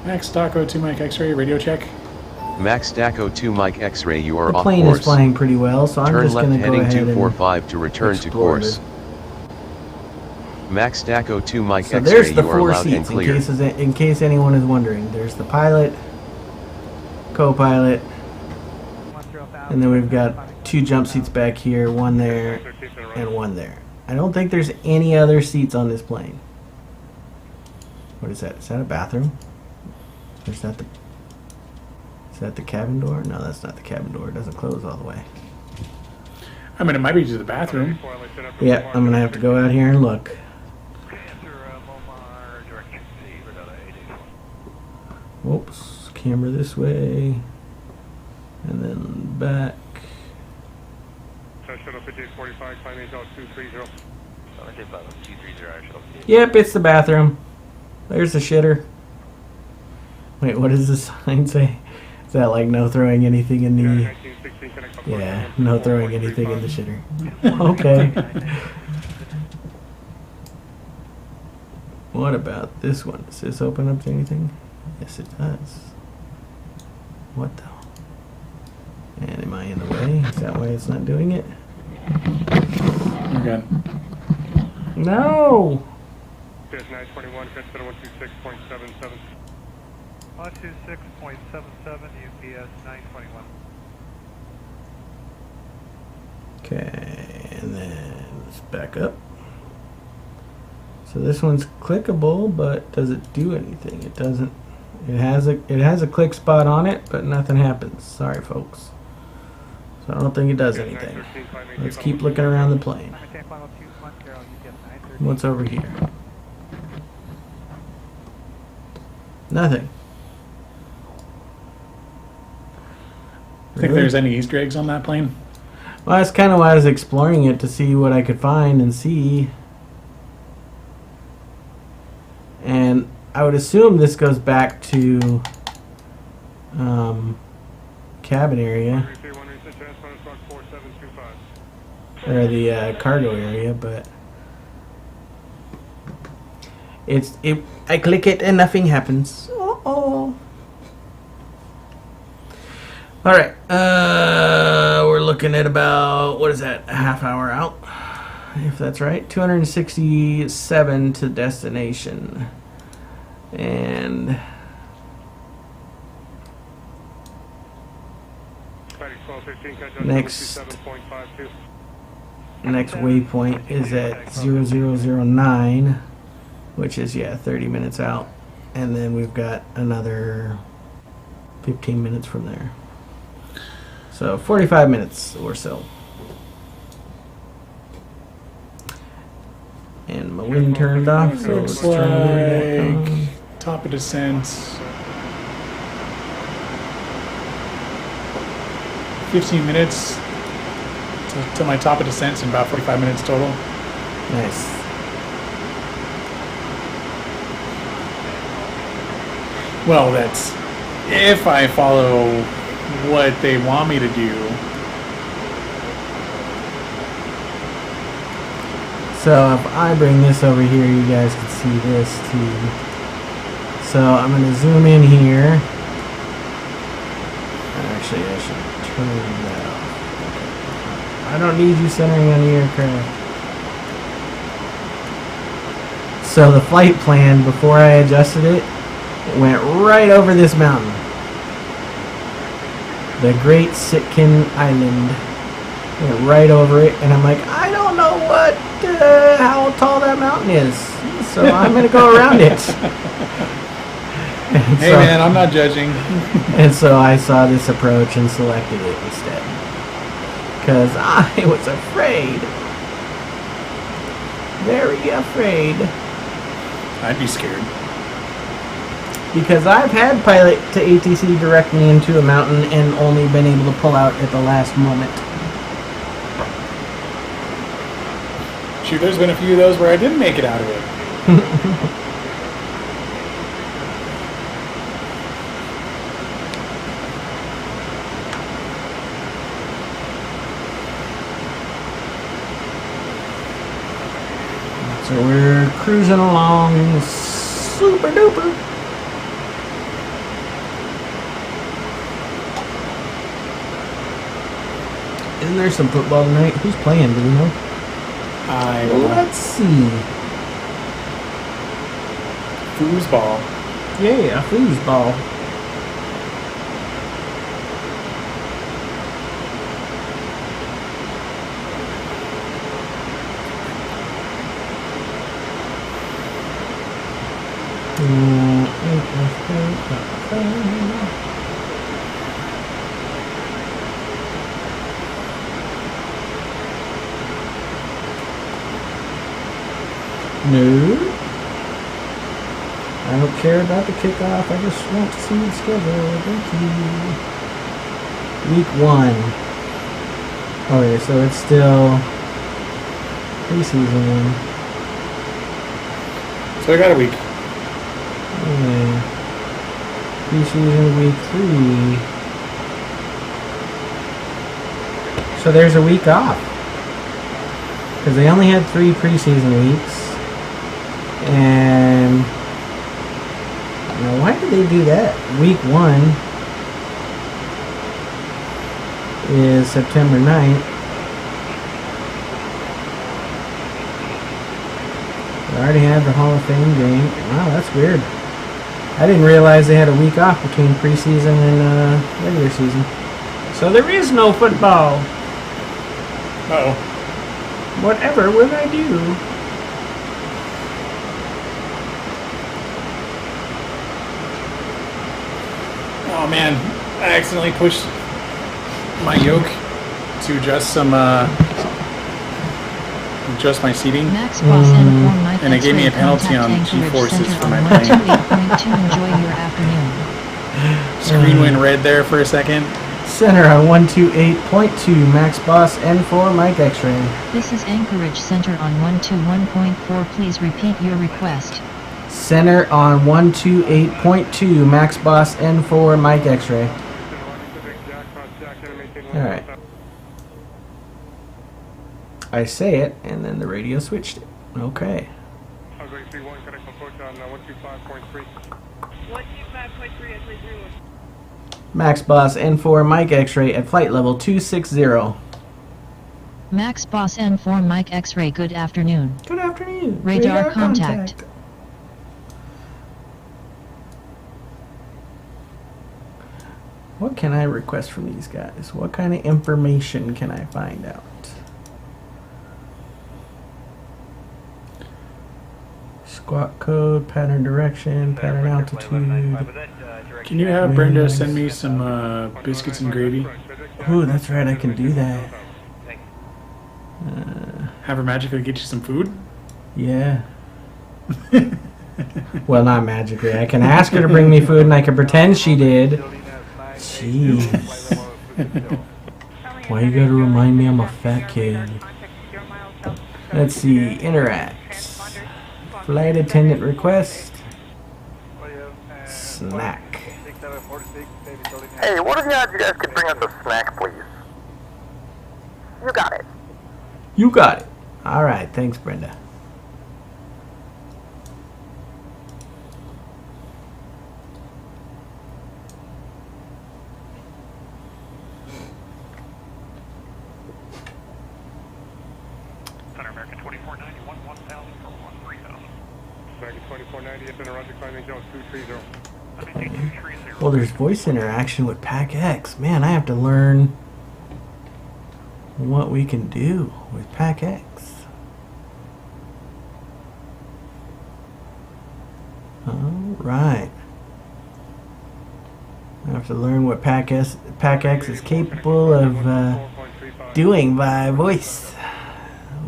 Max Taco 2 Mike X-ray, radio check. Max Daco 2 Mike X-ray, you are The off plane course. is flying pretty well, so I'm Turn just left going to go heading ahead 245 to return to explore course. this. Max Daco 2 Mike So X-ray, there's the you are 4 loud and seats, clear. in case anyone is wondering. There's the pilot, co-pilot, and then we've got 2 jump seats back here, one there, and one there. I don't think there's any other seats on this plane. What is that? Is that a bathroom? Or is that the cabin door? No, that's not the cabin door. It doesn't close all the way. I mean, it might be to the bathroom. Yeah, I'm going to have to go out here and look. Whoops. Camera this way. And then back. Yep, it's the bathroom. There's the shitter. Wait, what does the sign say? Is that like no throwing anything in the... Yeah, no throwing anything in the shitter. Okay. What about this one? Does this open up to anything? Yes, it does. What the... And am I in the way? Is that why it's not doing it? You're good. No! 921, 126.77. 126.77, UPS 921. Okay, and then let's back up. So this one's clickable, but does it do anything? It doesn't. It has a click spot on it, but nothing happens. Sorry, folks. So I don't think it does anything. Let's keep looking around the plane. What's over here? Nothing. Think there's any Easter eggs on that plane? Well, that's kind of why I was exploring it, to see what I could find and see. I would assume this goes back to cabin area or the cargo area, but I click it and nothing happens. Uh-oh. All right, we're looking at about, what is that, a half hour out, if that's right. 267 to destination. And next waypoint is at 0009, which is, yeah, 30 minutes out. And then we've got another 15 minutes from there. So 45 minutes or so. And my wind turned off, so Looks let's turn like it top of descent. 15 minutes to my top of descent, and about 45 minutes total. Nice. Well, that's if I follow what they want me to do. So if I bring this over here, you guys can see this too. So I'm going to zoom in here. Actually, I should turn that off. Okay. I don't need you centering on the aircraft. So the flight plan, before I adjusted it, went right over this mountain. The Great Sitkin Island. Went right over it, and I'm like, I don't know how tall that mountain is, so I'm gonna go around it. Hey man, I'm not judging. And so I saw this approach and selected it instead, because I was afraid, very afraid. I'd be scared. Because I've had pilot to ATC direct me into a mountain and only been able to pull out at the last moment. Shoot, there's been a few of those where I didn't make it out of it. So we're cruising along super duper. Isn't there some football tonight? Who's playing? Do we know? Let's see. Foosball. Yeah, foosball. No. I don't care about the kickoff. I just want to see the schedule. Thank you. Week 1. Okay, so it's still preseason. So I got a week. Yeah. Preseason week 3. So there's a week off. Because they only had 3 preseason weeks. And now why did they do that? Week 1 is September 9th. They already had the Hall of Fame game. Wow, that's weird. I didn't realize they had a week off between preseason and regular season. So there is no football. Uh-oh. Whatever will I do? Oh man, I accidentally pushed my yoke to adjust my seating, and it gave me a penalty on G-forces for my plane. Enjoy your afternoon. Screen went red there for a second. Center on 128.2, Max Boss N4, Mike X-Ray. This is Anchorage Center on 121.4. Please repeat your request. Center on 128.2, Max Boss N4, Mike X-Ray. Alright. I say it, and then the radio switched it. Okay. Max Boss N4, Mike X-Ray at flight level 260. Max Boss N4 Mike X-Ray, good afternoon. Good afternoon. Radar contact. What can I request from these guys? What kind of information can I find out? Squawk code, pattern direction, pattern altitude. Can you have Brenda send me some biscuits and gravy? Ooh, that's right, I can do that. Have her magically get you some food? Yeah. Well, not magically. I can ask her to bring me food and I can pretend she did. Jeez. Why you gotta remind me I'm a fat kid? Let's see, interacts. Flight attendant request. Snack. Hey, what are the odds you guys could bring us a snack, please? You got it. You got it. Alright, thanks, Brenda. American 2491, 1000 for 3000. American 2490, it's in a Roger climbing zone 230. Well, there's voice interaction with Pack X. Man, I have to learn what we can do with Pack X. Alright. I have to learn what Pack X is capable of doing by voice.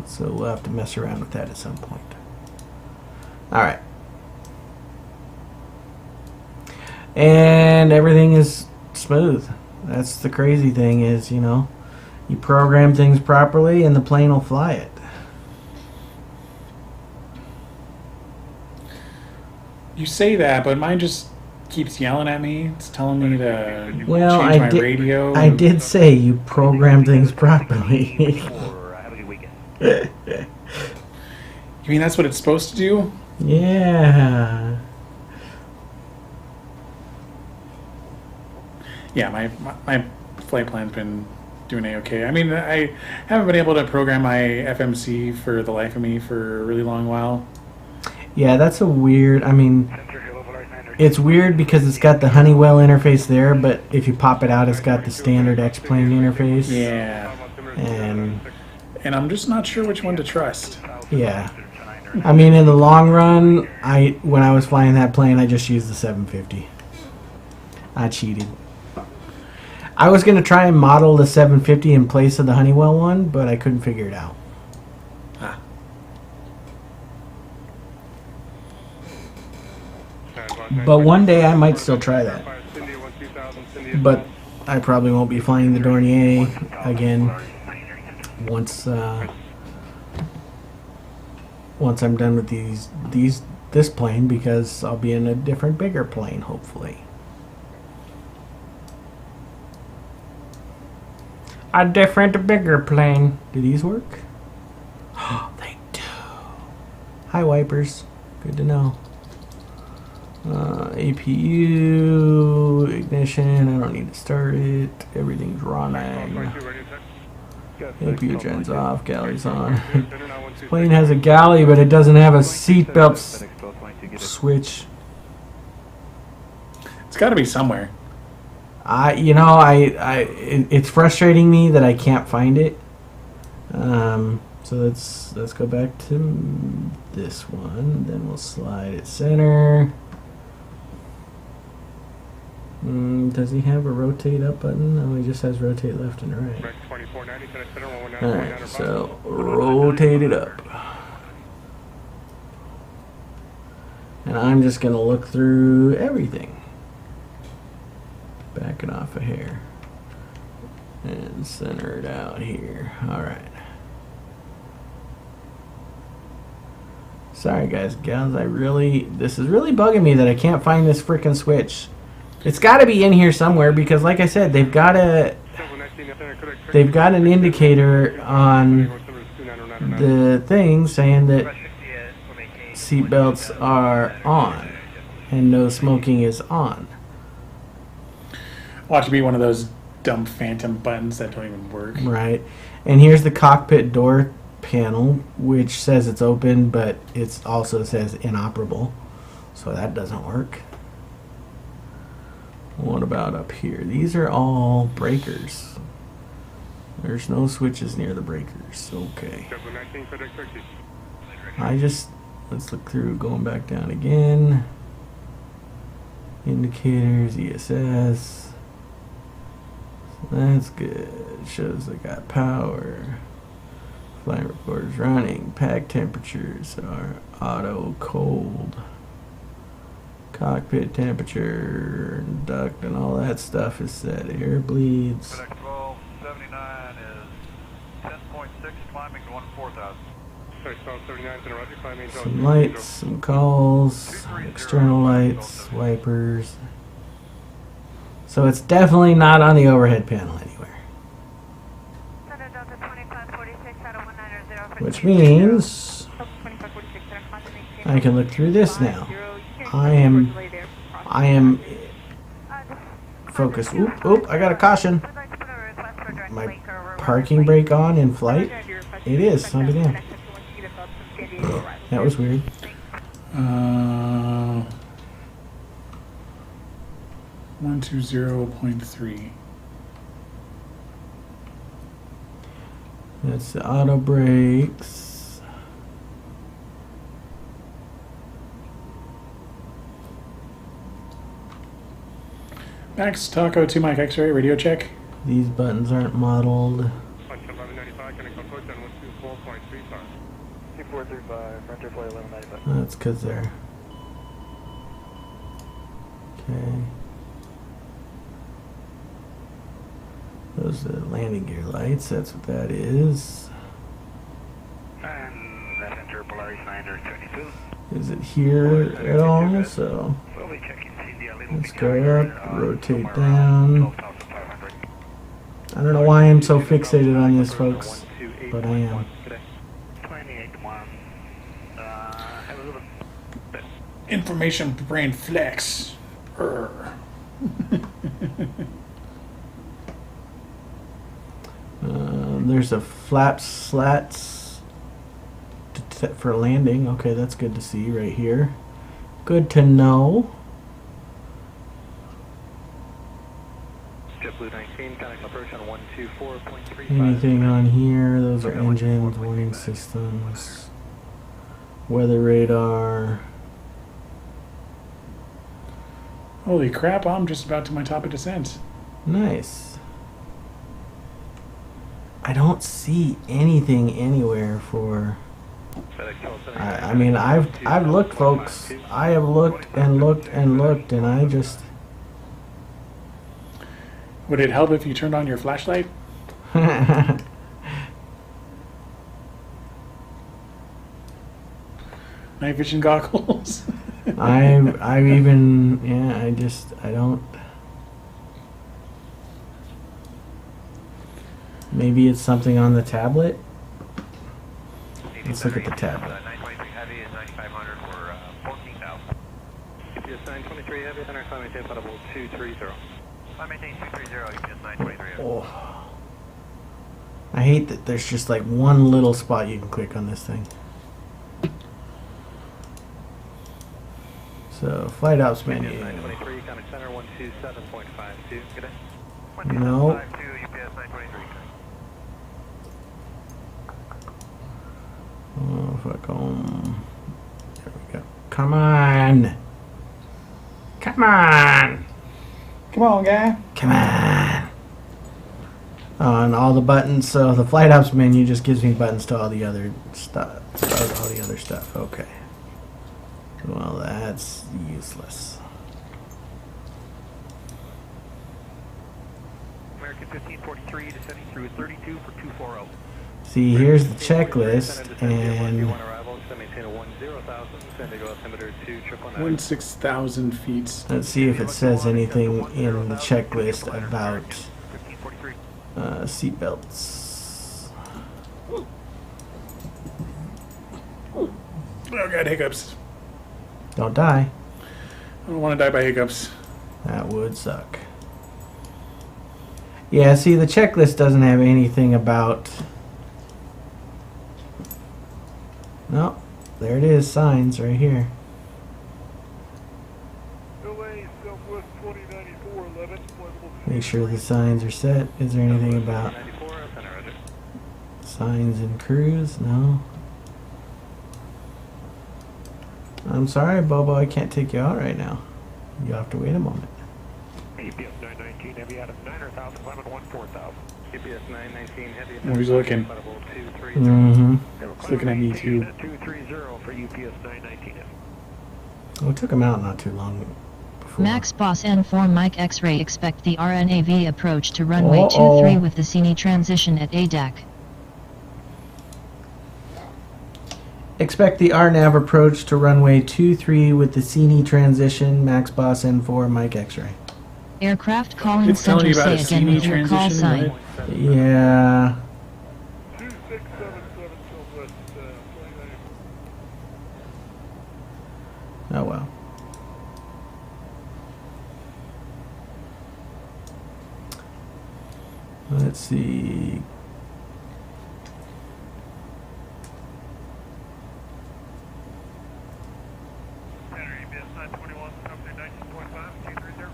So we'll have to mess around with that at some point. Alright. And everything is smooth. That's the crazy thing is, you know, you program things properly and the plane will fly it. You say that, but mine just keeps yelling at me. It's telling me to change my radio. I did say you program things properly. You mean that's what it's supposed to do? Yeah. Yeah, my flight plan's been doing A-okay. I mean, I haven't been able to program my FMC for the life of me for a really long while. Yeah, that's a weird, I mean, it's weird because it's got the Honeywell interface there, but if you pop it out, it's got the standard X-Plane interface. Yeah. And I'm just not sure which one to trust. Yeah. I mean, in the long run, when I was flying that plane, I just used the 750. I cheated. I was going to try and model the 750 in place of the Honeywell one, but I couldn't figure it out. Ah. But one day I might still try that. But I probably won't be flying the Dornier again once I'm done with this plane, because I'll be in a different, bigger plane, hopefully. A different, bigger plane. Do these work? Oh, they do. Hi, wipers. Good to know. APU, ignition. I don't need to start it. Everything's running. APU gen's off. Galley's on. This plane has a galley, but it doesn't have a seatbelt switch. It's got to be somewhere. It's frustrating me that I can't find it. So let's go back to this one. Then we'll slide it center. Does he have a rotate up button? No, he just has rotate left and right. Alright, so rotate it up. And I'm just going to look through everything. Back it off a hair. And center it out here. Alright. Sorry guys, gals, this is really bugging me that I can't find this freaking switch. It's got to be in here somewhere because, like I said, they've got an indicator on the thing saying that seatbelts are on and no smoking is on. Watch it be one of those dumb phantom buttons that don't even work. Right. And here's the cockpit door panel, which says it's open, but it also says inoperable. So that doesn't work. What about up here? These are all breakers. There's no switches near the breakers. Okay. Let's look through, going back down again. Indicators, ESS. That's good. Shows I got power. Flight recorder's running. Pack temperatures are auto cold. Cockpit temperature, duct, and all that stuff is set. Air bleeds. 1279 is 10.6, climbing to 14,000. Some lights, some calls, external lights, wipers. So it's definitely not on the overhead panel anywhere. Which means I can look through this now. I am focused. Oop, I got a caution. My parking brake on in flight? It is, somebody damn. That was weird. 120.3. That's the auto brakes. Max Taco 2 Mike X-ray radio check. These buttons aren't modeled. That's because they're okay. Those are the landing gear lights. That's what that is. And that enter Polaris 922. Is it here at all? So We'll be checking CDL. let's go up, rotate down. I don't know why I'm so fixated on this, folks, but I am. 28-1. Have a little bit. Information brain flex. There's a flap slats for landing. Okay, that's good to see right here. Good to know. JetBlue 19, contact approach on 124.35. Anything on here? Those are engines, warning systems, weather radar. Holy crap, I'm just about to my top of descent. Nice. I don't see anything anywhere for. I mean, I've looked, folks. I have looked and looked and looked, and I just. Would it help if you turned on your flashlight? Night vision goggles. I've even, yeah, I don't. Maybe it's something on the tablet. Let's look at the tablet. 923 heavy is 9500 for 14,000. UPS 923 heavy, center climb maintain flight 230. Climb maintain 230, UPS 923 heavy. Oh. I hate that there's just like one little spot you can click on this thing. So, flight ops menu. 923, contact center 127.52. Good day. No. 127.52, UPS 923. Oh, fuck on. There we go. Come on. Come on. Come on, guy. Come on. On all the buttons, so the flight ops menu just gives me buttons to all the other stuff. All the other stuff. Okay. Well, that's useless. American 1543 descending through 32 for 240. See, here's the checklist, and 16,000 feet. Let's see if it says anything in the checklist about seatbelts. Oh god, hiccups. Don't die. I don't want to die by hiccups. That would suck. Yeah, see, the checklist doesn't have anything about... No, there it is, signs right here. Make sure the signs are set. Is there anything about signs and cruise? No. I'm sorry, Bobo, I can't take you out right now. You'll have to wait a moment. EPS 919 heavy out of 9,000, 14,000. EPS 919 heavy. Oh, he's looking. Mm-hmm. He's looking at me too. 230 for UPS 919. Well, it took him out not too long before. Max Boss N4 Mike X-Ray expect the RNAV approach to runway 23 with the Cine transition at ADAC. Expect the RNAV approach to runway 23 with the Cine transition, Max Boss N4 Mike X-Ray. Aircraft calling It's telling center, you about say a again Cine with your call transition, sign. right? Yeah. 2677 Southwest 29. Oh well. Let's see. EPS 921, company 19.5, 230.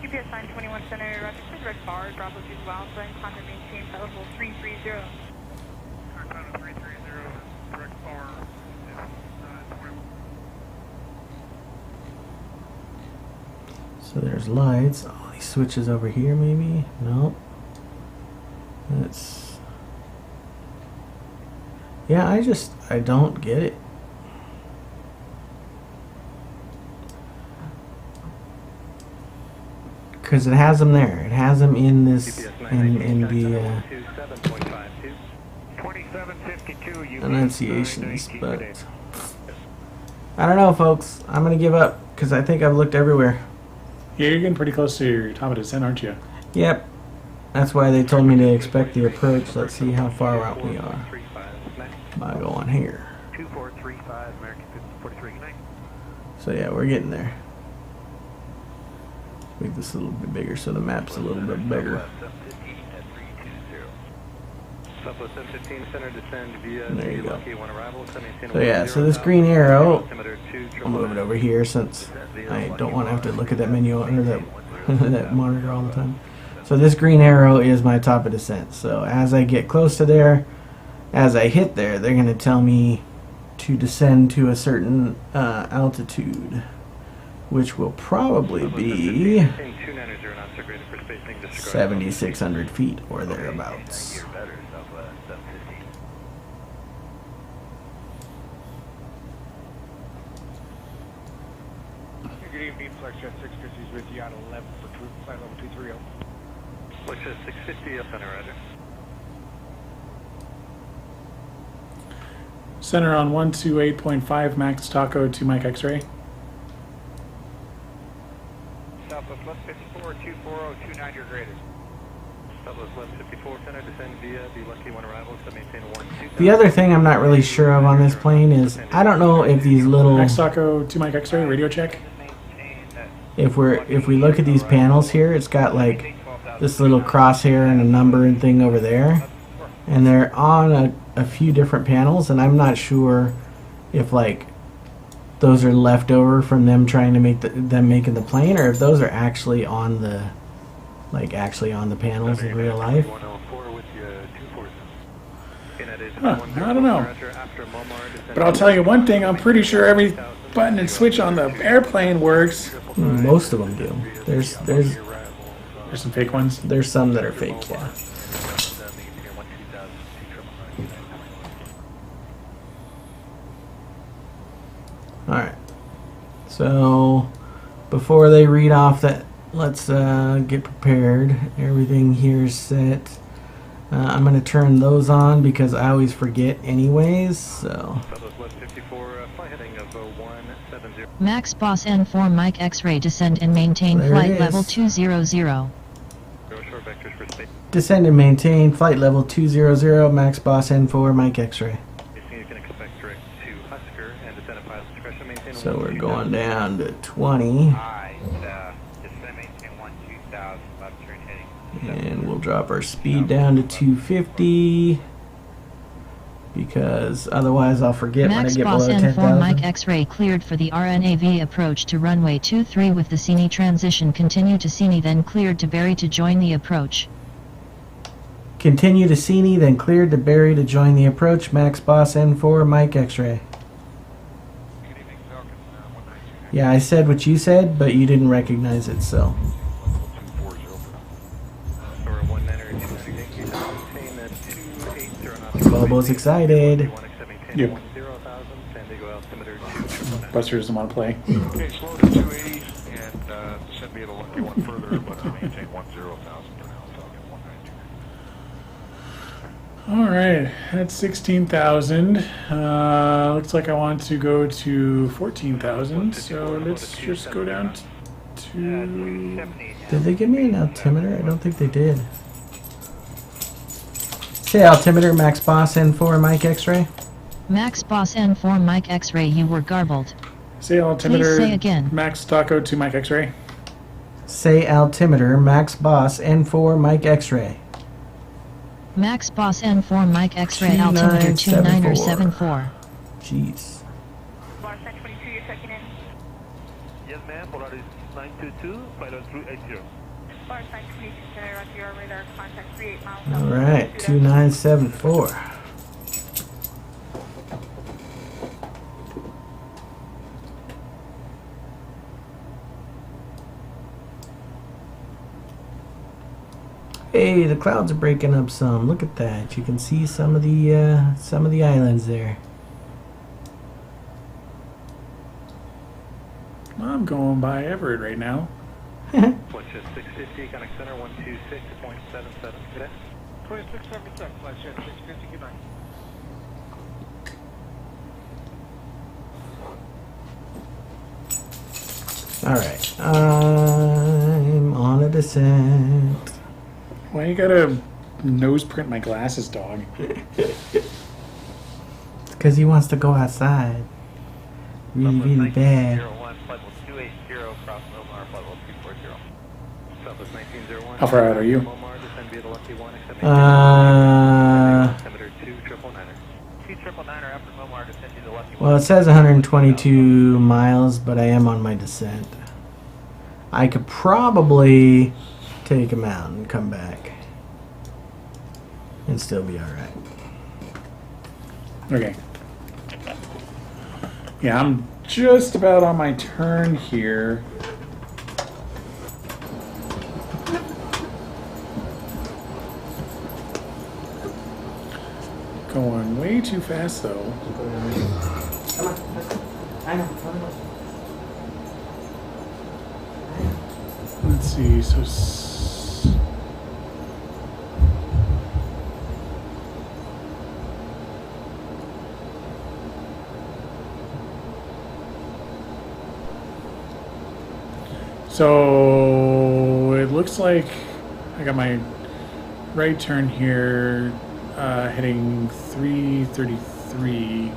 UPS 921 Center, Rochester, Red Bar, Bravo 2 Alpha, and climb and maintain level 330. Climb 330, direct bar, is 921. So there's lights. Oh, these switches over here, maybe? Nope. That's... Yeah, I don't get it. Because it has them there. It has them in this, in the enunciations, but I don't know, folks. I'm going to give up because I think I've looked everywhere. Yeah, you're getting pretty close to your top of descent, aren't you? Yep. That's why they told me to expect the approach. Let's see how far out we are by going here. 2435 American 43. So yeah, we're getting there. Make this a little bit bigger so the map's a little bit bigger. There you go. So yeah, so this green arrow, I'll move it over here since I don't want to have to look at that menu or that, that monitor all the time. So this green arrow is my top of descent. So as I get close to there, as I hit there, they're going to tell me to descend to a certain altitude, which will probably be 7,600 feet or thereabouts. Good evening, Flexjet 650 is with you on 11 for flight level 230. Flexjet 650 up center, roger. Center on 128.5, Max Taco to Mike X-Ray. Southwest left 54, 24029, your greatest. Southwest left 54, center, descend via the lucky one arrival, so maintain 1-2. The other thing I'm not really sure of on this plane is I don't know if these little Max Taco to Mike X-Ray, radio check. if we look at these panels here, it's got like this little crosshair and a number and thing over there, and they're on a few different panels, and I'm not sure if like those are left over from them trying to make them making the plane, or if those are actually on the panels in real life. Huh, I don't know. But I'll tell you one thing, I'm pretty sure every button and switch on the airplane works. Most of them do. There's some fake ones. There's some that are fake, yeah. Alright. So before they read off that, let's get prepared. Everything here is set. I'm going to turn those on because I always forget anyways, so... Max Boss N4 Mike X-Ray descend and maintain There flight it level is. 200. Descend and maintain flight level 200, Max Boss N4 Mike X-Ray. So we're going down to 20. And we'll drop our speed down to 250 because otherwise I'll forget when I Max get Boss below N4 Mike 10,000. X-Ray cleared for the RNAV approach to runway 23 with the Cine transition. Continue to Cine, then cleared to Barry to join the approach. Continue to Cine, then cleared to Barry to join the approach. Max Boss N4 Mike X-Ray. Yeah, I said what you said, but you didn't recognize it, so. Bobo's excited. Yep. Buster doesn't want to play. Okay, slow to 280 and send me the lucky one further, but maintain 10,000 for now. So I'll get 192. All right, that's 16,000. Looks like I want to go to 14,000. So let's just go down to. Did they give me an altimeter? I don't think they did. Say altimeter, Max Boss N4 Mike X-Ray. Max Boss N4 Mike X-Ray, you were garbled. Say altimeter. Please say again. Max Taco to Mike X-Ray. Say altimeter, Max Boss N4 Mike X-Ray. Max Boss N4 Mike X-Ray altimeter 2974. Jeez. Bar 922, you're checking in. Yes, ma'am. Polaris 922, pilot 380. Bar 922, center on your radar, contact 38 miles. All right, 2974. Hey, the clouds are breaking up some. Look at that. You can see some of the islands there. I'm going by Everett right now. Flight 650, connect center 126.77. Good day. 2677, flight 650, good night. Alright, I'm on a descent. Why you gotta nose print my glasses, dog? Because he wants to go outside. Really, really bad. How far out are you? Well, it says 122 miles, but I am on my descent. I could probably take him out and come back and still be alright. Okay. Yeah, I'm just about on my turn here. Going way too fast, though. Come on. I know. Let's see, so... So it looks like I got my right turn here, heading 333.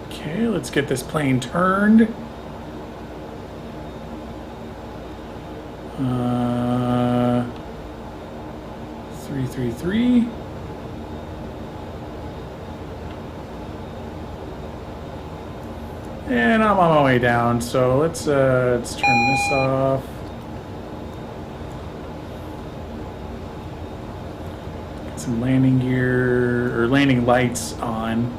Okay, let's get this plane turned. 333. And I'm on my way down, so let's turn this off. Get some landing gear or landing lights on.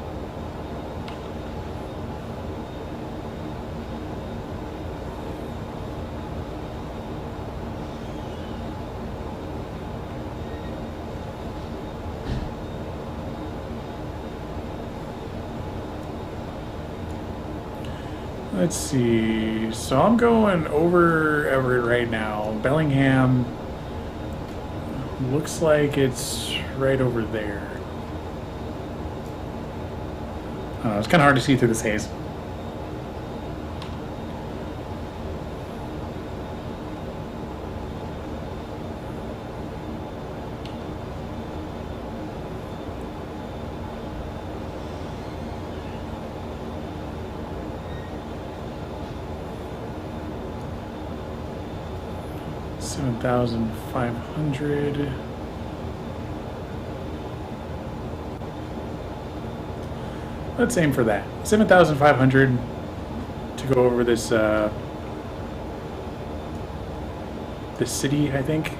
Let's see. So I'm going over Everett right now. Bellingham looks like it's right over there. I don't know, it's kind of hard to see through this haze. $7,500. Let's aim for that. 7,500 to go over this this city, I think.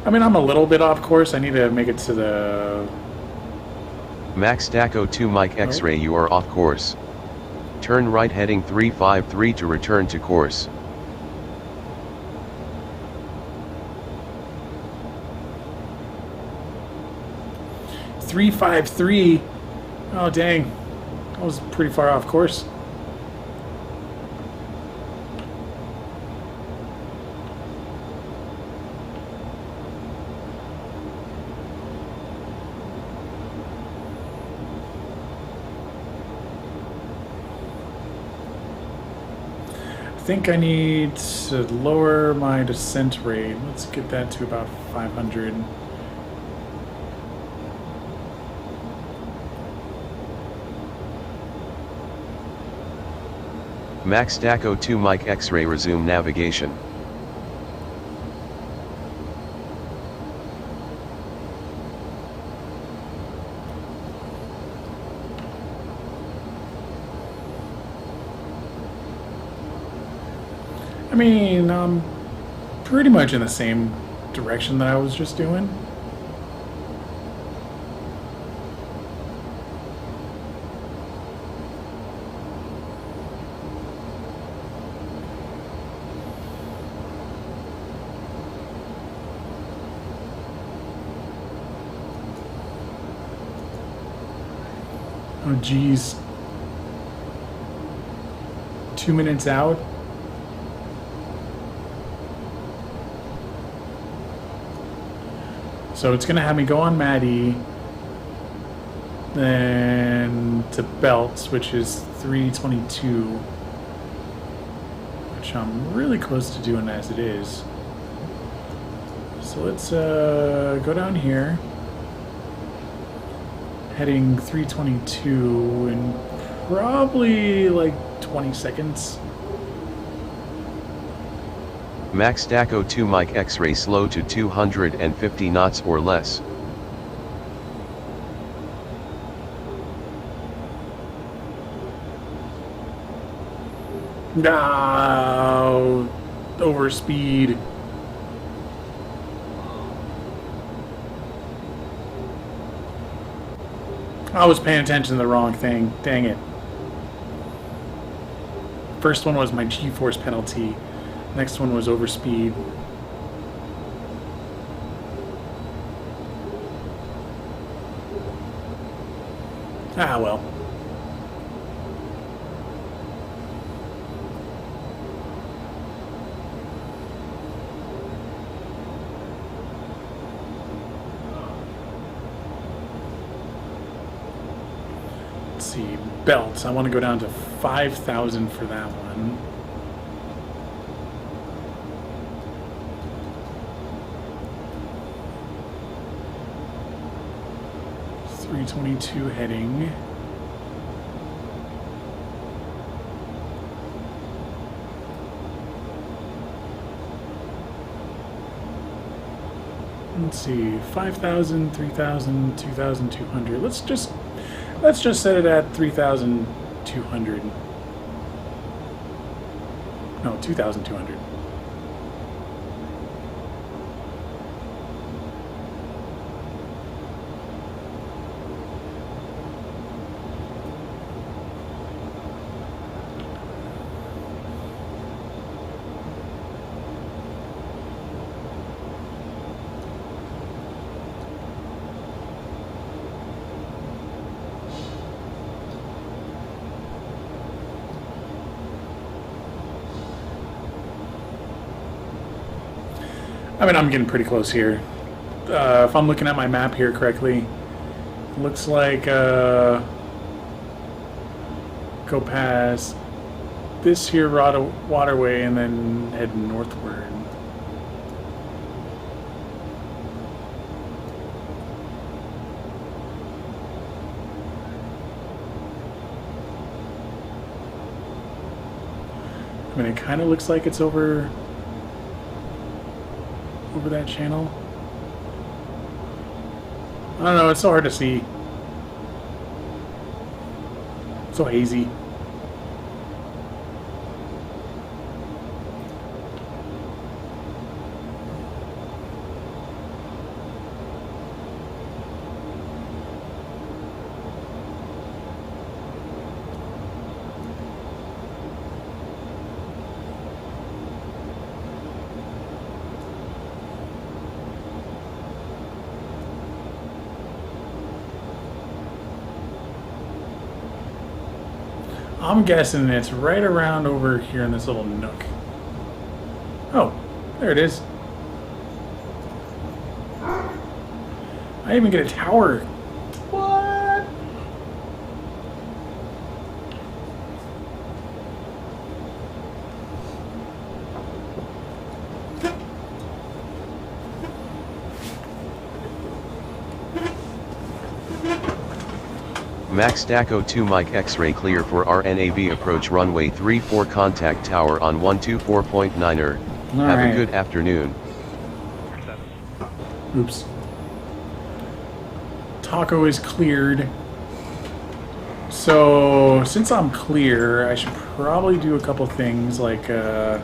I mean, I'm a little bit off course. I need to make it to the... Max Daco 2 Mike X-Ray, you are off course. Turn right heading 353 to return to course. .353. Oh, dang. That was pretty far off course. I think I need to lower my descent rate. Let's get that to about 500. Max Daco 2 Mike X-Ray, resume navigation. I mean, I'm pretty much in the same direction that I was just doing. Oh, geez. 2 minutes out. So it's going to have me go on Maddie, then to Belts, which is 322, which I'm really close to doing as it is. So let's go down here, heading 322 in probably like 20 seconds. Max Daco 2 Mike X-Ray, slow to 250 knots or less. No, over speed. I was paying attention to the wrong thing. Dang it. First one was my G-force penalty. Next one was overspeed. Ah, well. Let's see, belts. I want to go down to 5,000 for that one. .322 heading. Let's see, 5,000, 3,000, 2,200. Let's just set it at 3,200. No, 2,200. I mean, I'm getting pretty close here. If I'm looking at my map here correctly, looks like go past this here waterway and then head northward. I mean, it kind of looks like it's over that channel. I don't know, it's so hard to see. So hazy. I'm guessing it's right around over here in this little nook. Oh, there it is. I even get a tower. What? Max Daco 2 Mike X-ray clear for RNAV approach runway 34 contact tower on 124.9er. Have a good afternoon. Oops. Taco is cleared. So, since I'm clear, I should probably do a couple things like get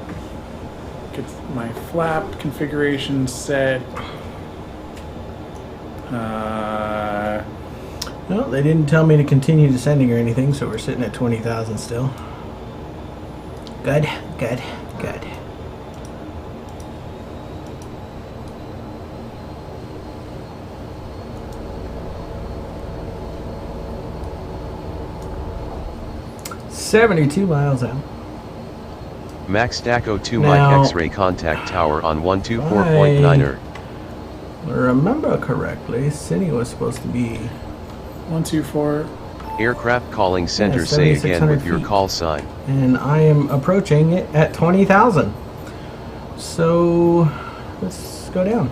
my flap configuration set. No, they didn't tell me to continue descending or anything, so we're sitting at 20,000 still. Good, good, good. $72 miles out. Max Daco 2 Mike X-ray contact tower on 124.9er. Remember correctly, City was supposed to be 124. Aircraft calling center, say again with your call sign. And I am approaching it at 20,000. So let's go down.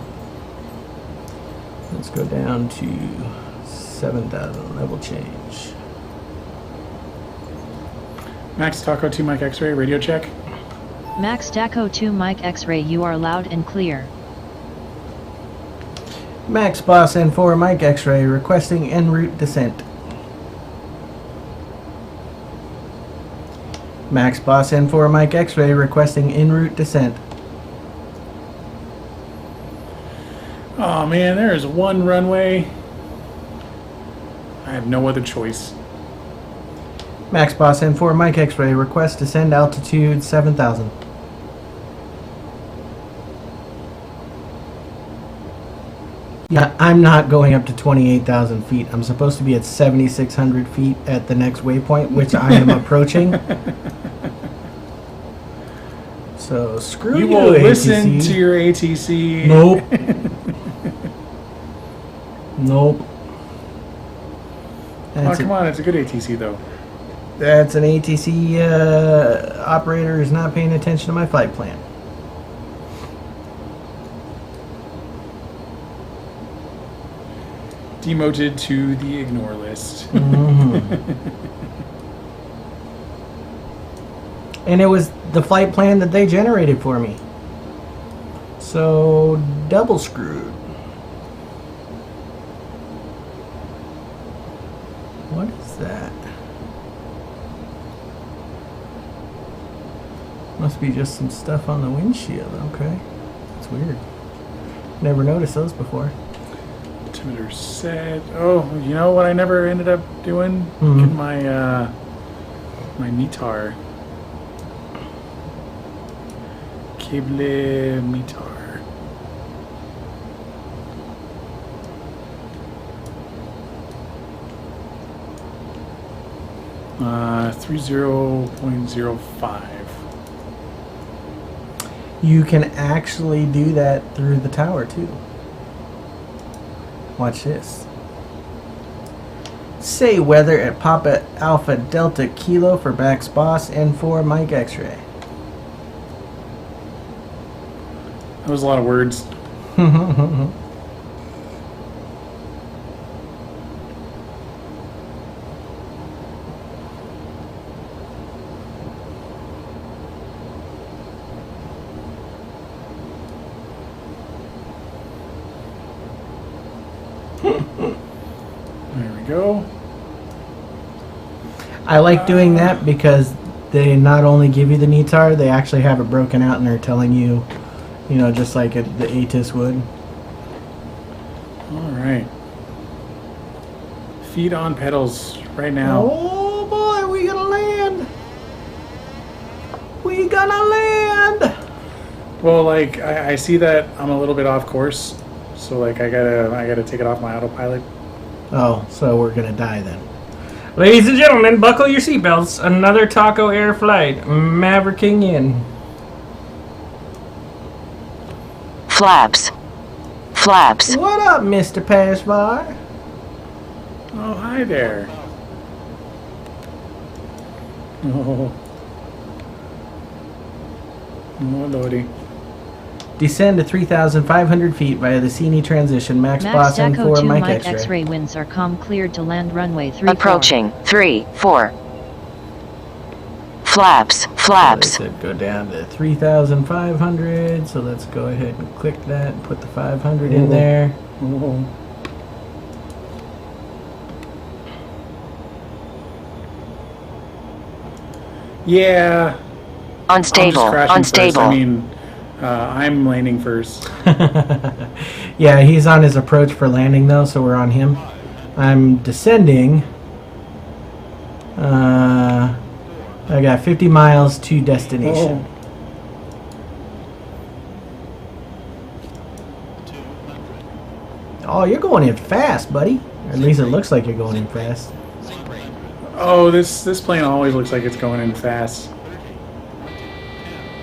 Let's go down to 7,000 level change. Max Taco 2 Mike X-ray, radio check. Max Daco 2 Mike X-ray, you are loud and clear. Max Boss N4 Mike X-ray requesting en route descent. Max Boss N4 Mike X-ray requesting en route descent. Oh man, there is one runway. I have no other choice. Max Boss N4 Mike X-ray request descend altitude 7,000. Yeah, I'm not going up to 28,000 feet. I'm supposed to be at 7,600 feet at the next waypoint, which I am approaching. So screw you, You will ATC. listen to your ATC. Nope. Nope. Oh, come on, it's a good ATC though. That's an ATC operator who's not paying attention to my flight plan. Demoted to the ignore list. And it was the flight plan that they generated for me. So, double screwed. What is that? Must be just some stuff on the windshield. Okay. That's weird. Never noticed those before. Altimeter set. Oh, you know what I never ended up doing? Get my my METAR. Cable METAR. Uh, 30.05. You can actually do that through the tower too. Watch this. Say weather at Papa Alpha Delta Kilo for Bax Boss and for Mike X-Ray. That was a lot of words. There we go. I like doing that because they not only give you the NETAR, they actually have it broken out and they're telling you, you know, just like the ATIS would. Alright. Feet on pedals right now. Oh boy, we gonna land! We gonna land! Well, like, I see that I'm a little bit off course. So, like, I gotta take it off my autopilot. Oh, so we're gonna die then. Ladies and gentlemen, buckle your seatbelts. Another Taco Air flight. Mavericking in. Flaps. Flaps. What up, Mr. Passbar? Oh, hi there. Oh. Oh, lordy. Descend to 3,500 feet via the Cine transition. Max Max Boss and Daco 4 2 Mike Mike X-Ray. X-ray winds are cleared to land runway 34. Approaching. 3-4. Flaps. Flaps. So I said go down to 3,500. So let's go ahead and click that and put the 500 in there. Oh. Yeah. Unstable. I'm just crashing Unstable. first. I mean, I'm landing first. Yeah, he's on his approach for landing though, so we're on him. I'm descending. I got 50 miles to destination. Oh, you're going in fast, buddy. Or at least it looks like you're going in fast. Oh, this plane always looks like it's going in fast.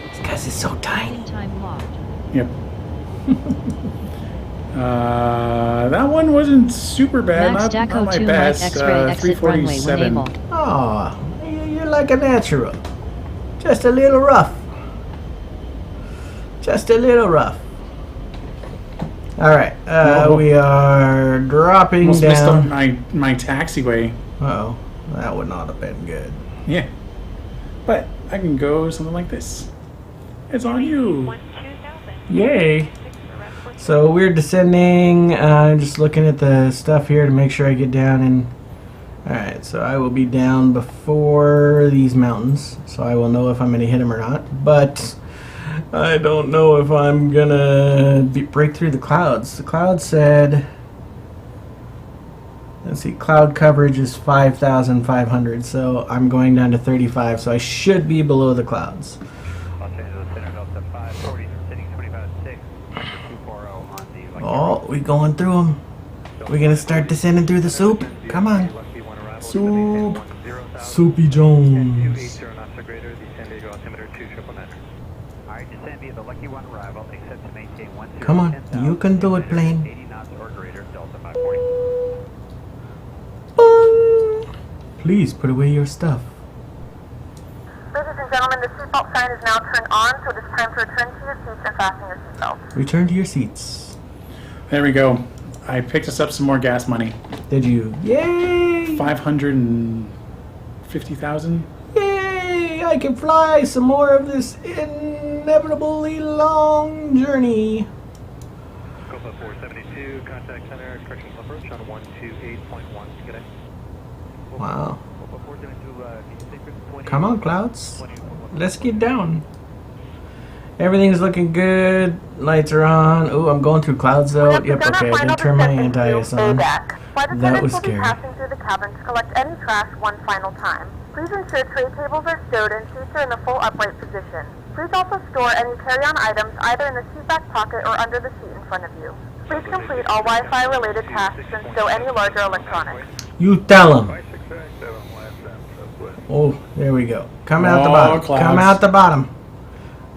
It's because it's so tiny. Time locked. Yep. That one wasn't super bad. Max Not Daco my 2 Mike best. X-ray exit runway when 347. able. Oh, you're like a natural. Just a little rough. Just a little rough. Alright, we are dropping Almost missed down. my taxiway. Uh-oh, that would not have been good. Yeah. But I can go something like this. It's on you. Yay. So we're descending, just looking at the stuff here to make sure I get down and... Alright, so I will be down before these mountains, so I will know if I'm going to hit them or not. But I don't know if I'm going to break through the clouds. The cloud said... Let's see, cloud coverage is 5,500, so I'm going down to 35, so I should be below the clouds. Los Angeles Center Delta 540, sitting 25.6, 240 on the... Oh, we going through them. We're going to start descending through the soup. Come on. Soup. Soupy Jones. Come on, you can do it, plane. Please put away your stuff. Ladies and gentlemen, the seatbelt sign is now turned on, so it is time to return to your seats and fasten your seatbelts. Return to your seats. There we go. I picked us up some more gas money. Did you? Yay! 550,000. Yay! I can fly some more of this inevitably long journey. Copa 472, contact center, corrections approach on 128.1. Good day. Wow. Come on, clouds. Let's get down. Everything's looking good. Lights are on. Oh, I'm going through clouds though. Yep, okay, I didn't turn my anti-ice on. That was scary. Passing through the cabin to collect any trash one final time. Please ensure tray tables are stowed and seats are in the full upright position. Please also store any carry-on items either in the seat back pocket or under the seat in front of you. Please complete all Wi-Fi related tasks and stow any larger electronics. You tell them. Oh, there we go. Coming out the bottom. Clouds. Come out the bottom.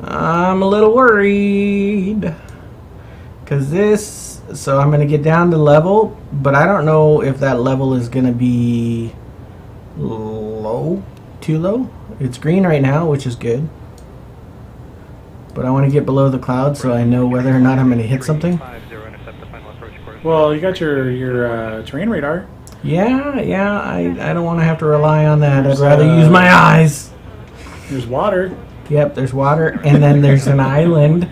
I'm a little worried. Because this, so I'm going to get down to level, but I don't know if that level is going to be low, too low. It's green right now, which is good. But I want to get below the clouds so I know whether or not I'm going to hit something. Well, you got your terrain radar. Yeah, I don't want to have to rely on that. I'd rather use my eyes. There's water. Yep, there's water, and then there's an island.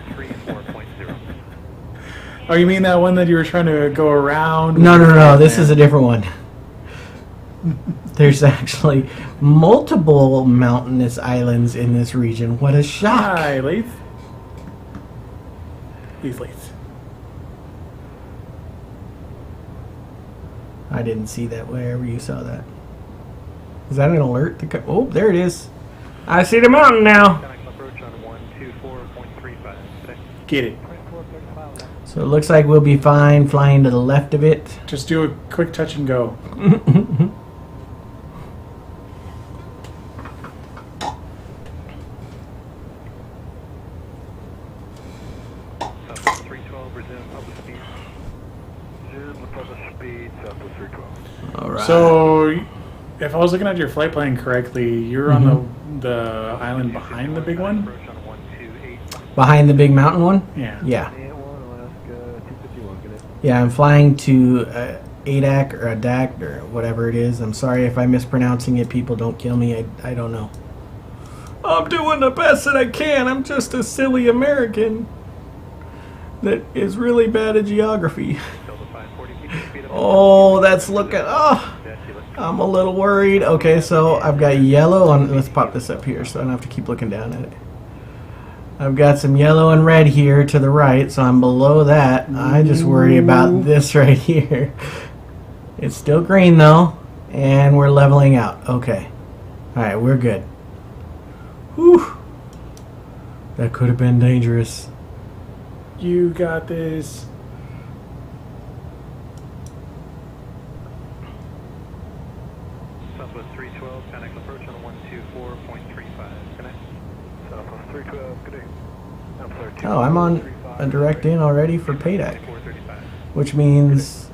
Oh, you mean that one that you were trying to go around? No, this is a different one. There's actually multiple mountainous islands in this region. What a shock! Hi, Leith. Leith. I didn't see that wherever you saw that. Is that an alert? Oh, there it is. I see the mountain now. Get it. So it looks like we'll be fine flying to the left of it. Just do a quick touch and go. Alright. So, if I was looking at your flight plan correctly, you're on the island behind the big one? Behind the big mountain one? Yeah. Yeah. Yeah, I'm flying to ADAC or ADAC or whatever it is. I'm sorry if I'm mispronouncing it. People don't kill me. I don't know. I'm doing the best that I can. I'm just a silly American that is really bad at geography. Oh, that's looking... Oh, I'm a little worried. Okay, so I've got yellow on... Let's pop this up here so I don't have to keep looking down at it. I've got some yellow and red here to the right, so I'm below that. I just worry about this right here. It's still green though, and we're leveling out. Okay. Alright, we're good. Whew. That could have been dangerous. You got this. Southwest 312, connect approach on 124.35. Connect. Southwest 312, good day. Oh, I'm on a direct in already for payback, which means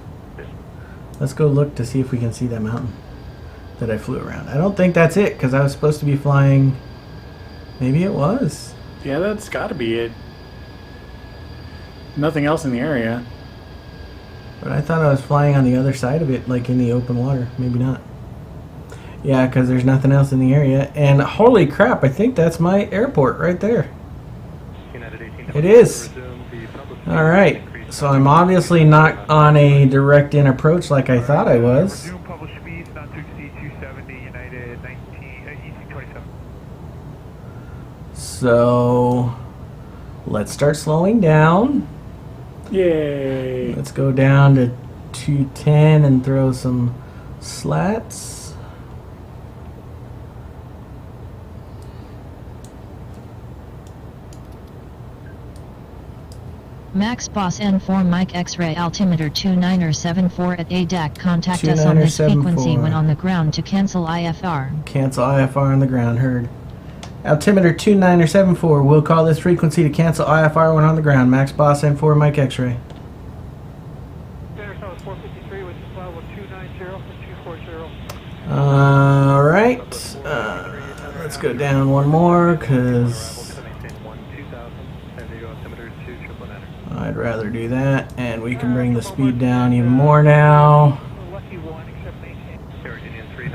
let's go look to see if we can see that mountain that I flew around. I don't think that's it because I was supposed to be flying. Maybe it was. Yeah, that's got to be it. Nothing else in the area. But I thought I was flying on the other side of it, like in the open water. Maybe not. Yeah, because there's nothing else in the area. And holy crap, I think that's my airport right there. It is. Alright, so I'm obviously not on a direct in approach like I thought I was. So let's start slowing down. Yay! Let's go down to 210 and throw some slats. Max Boss N4 Mike X-ray altimeter 2974 at ADAC. Contact us on this frequency when on the ground to cancel IFR. Cancel IFR on the ground, heard. Altimeter 2974, we'll call this frequency to cancel IFR when on the ground. Max Boss N4 Mike X-ray. Alright, let's go down one more because I'd rather do that, and we can bring the speed down even more now. I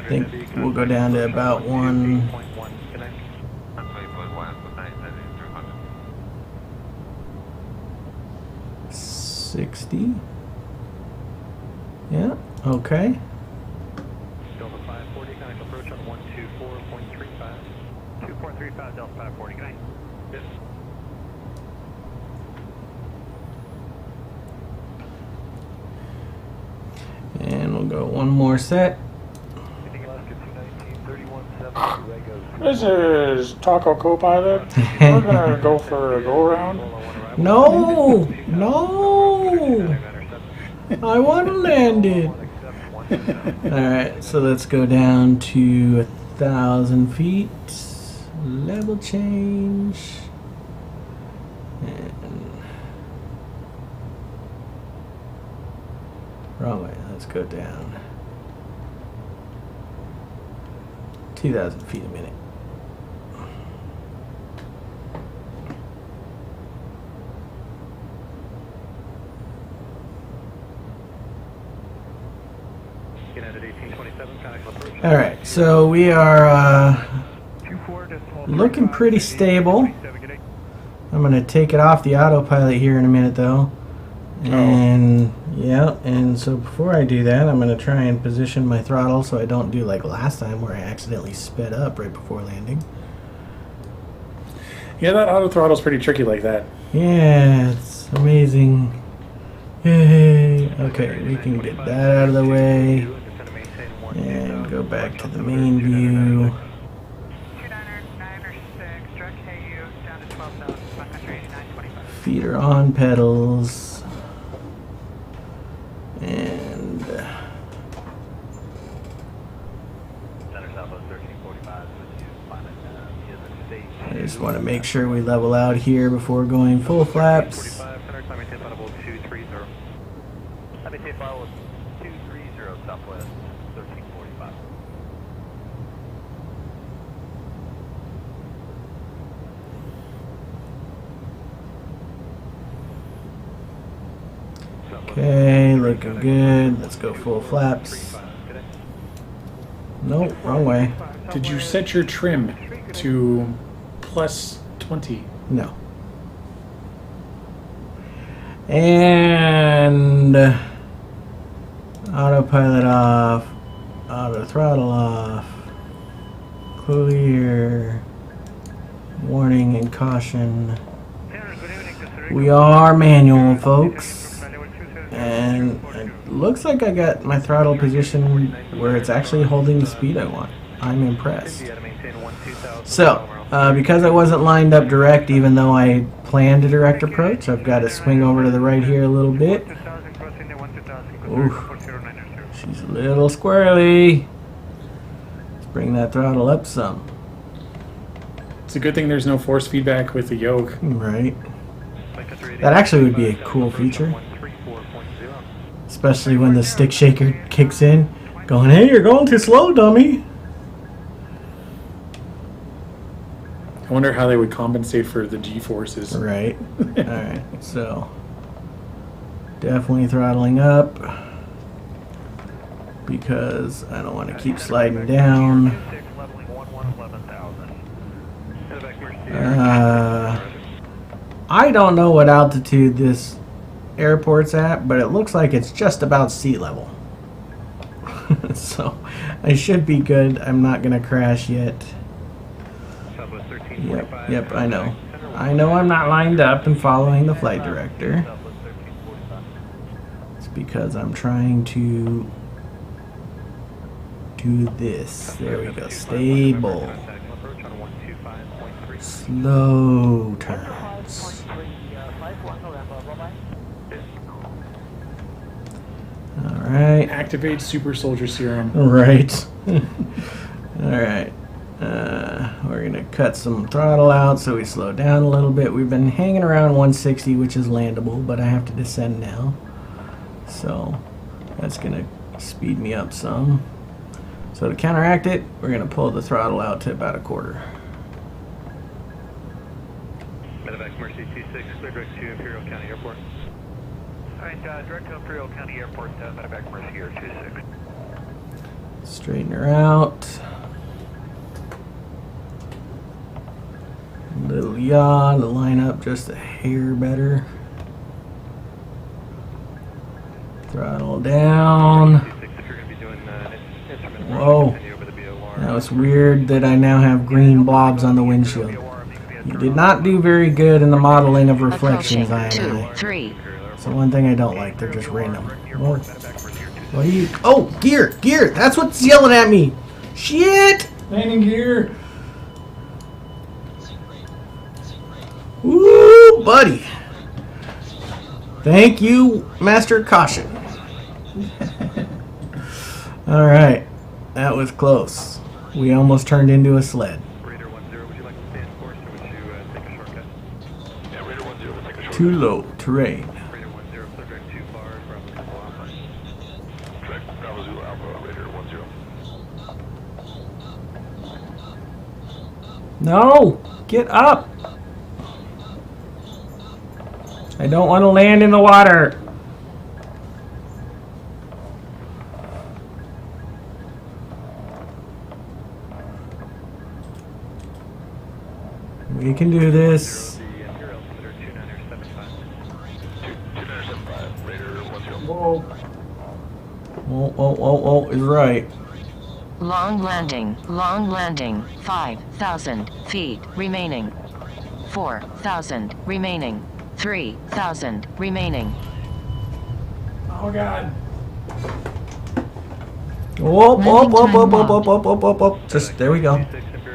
think we'll go down to about 160. Yeah, okay. Delta 540, connect approach on 124.35. 2.35 Delta 540, good night. Yes. And we'll go one more set. This is Taco Co-Pilot. We're gonna go for a go-around. No! No! I want to land it. Alright, so let's go down to 1,000 feet. Level change. Wrong way. Let's go down. 2,000 feet a minute. All right, so we are looking pretty stable. I'm going to take it off the autopilot here in a minute, though. And yeah, and so before I do that, I'm going to try and position my throttle so I don't do like last time where I accidentally sped up right before landing. Yeah, that auto throttle's pretty tricky like that. Yeah, it's amazing. Yay! Okay, we can get that out of the way and go back to the main view. Feet are on pedals. And I just want to make sure we level out here before going full flaps. Okay, looking good. Let's go full flaps. Nope, wrong way. Did you set your trim to plus 20? No. And autopilot off, auto throttle off, clear, warning and caution. We are manual, folks. And it looks like I got my throttle position where it's actually holding the speed I want. I'm impressed. So, because I wasn't lined up direct, even though I planned a direct approach, I've got to swing over to the right here a little bit. Ooh, she's a little squirrely. Let's bring that throttle up some. It's a good thing there's no force feedback with the yoke. Right. That actually would be a cool feature. Especially when the stick shaker kicks in, going, hey, you're going too slow, dummy. I wonder how they would compensate for the G-forces. Right. Alright, so definitely throttling up because I don't want to keep sliding down. I don't know what altitude this airport's at, but it looks like it's just about sea level. So I should be good. I'm not gonna crash yet. Yep, I know. I know I'm not lined up and following the flight director. It's because I'm trying to do this. There we go. Stable. Slow turns. Alright. Activate super soldier serum. Right. Alright. We're going to cut some throttle out so we slow down a little bit. We've been hanging around 160, which is landable, but I have to descend now. So that's going to speed me up some. So to counteract it, we're going to pull the throttle out to about a quarter. Medevac Mercy 26, clear direct to Imperial County Airport. Alright, direct to Imperial County Airport, Medevac Mercy here, 26. Straighten her out. Little yaw to line up just a hair better. Throttle down. Whoa. That was weird that I now have green blobs on the windshield. You did not do very good in the modeling of reflections, INI. It's the one thing I don't like. They're just random. What are you? Oh, gear! Gear! That's what's yelling at me! Shit! Landing gear! Woo, buddy! Thank you, Master Caution. Alright. That was close. We almost turned into a sled. Too low terrain. Bravo Zulu Alpha, Radar 10. No! Get up! I don't want to land in the water. We can do this. Whoa. Oh, is right. Long landing, 5,000 feet remaining. 4,000 remaining. 3,000 remaining. Oh god. Whoa. Just, there we go.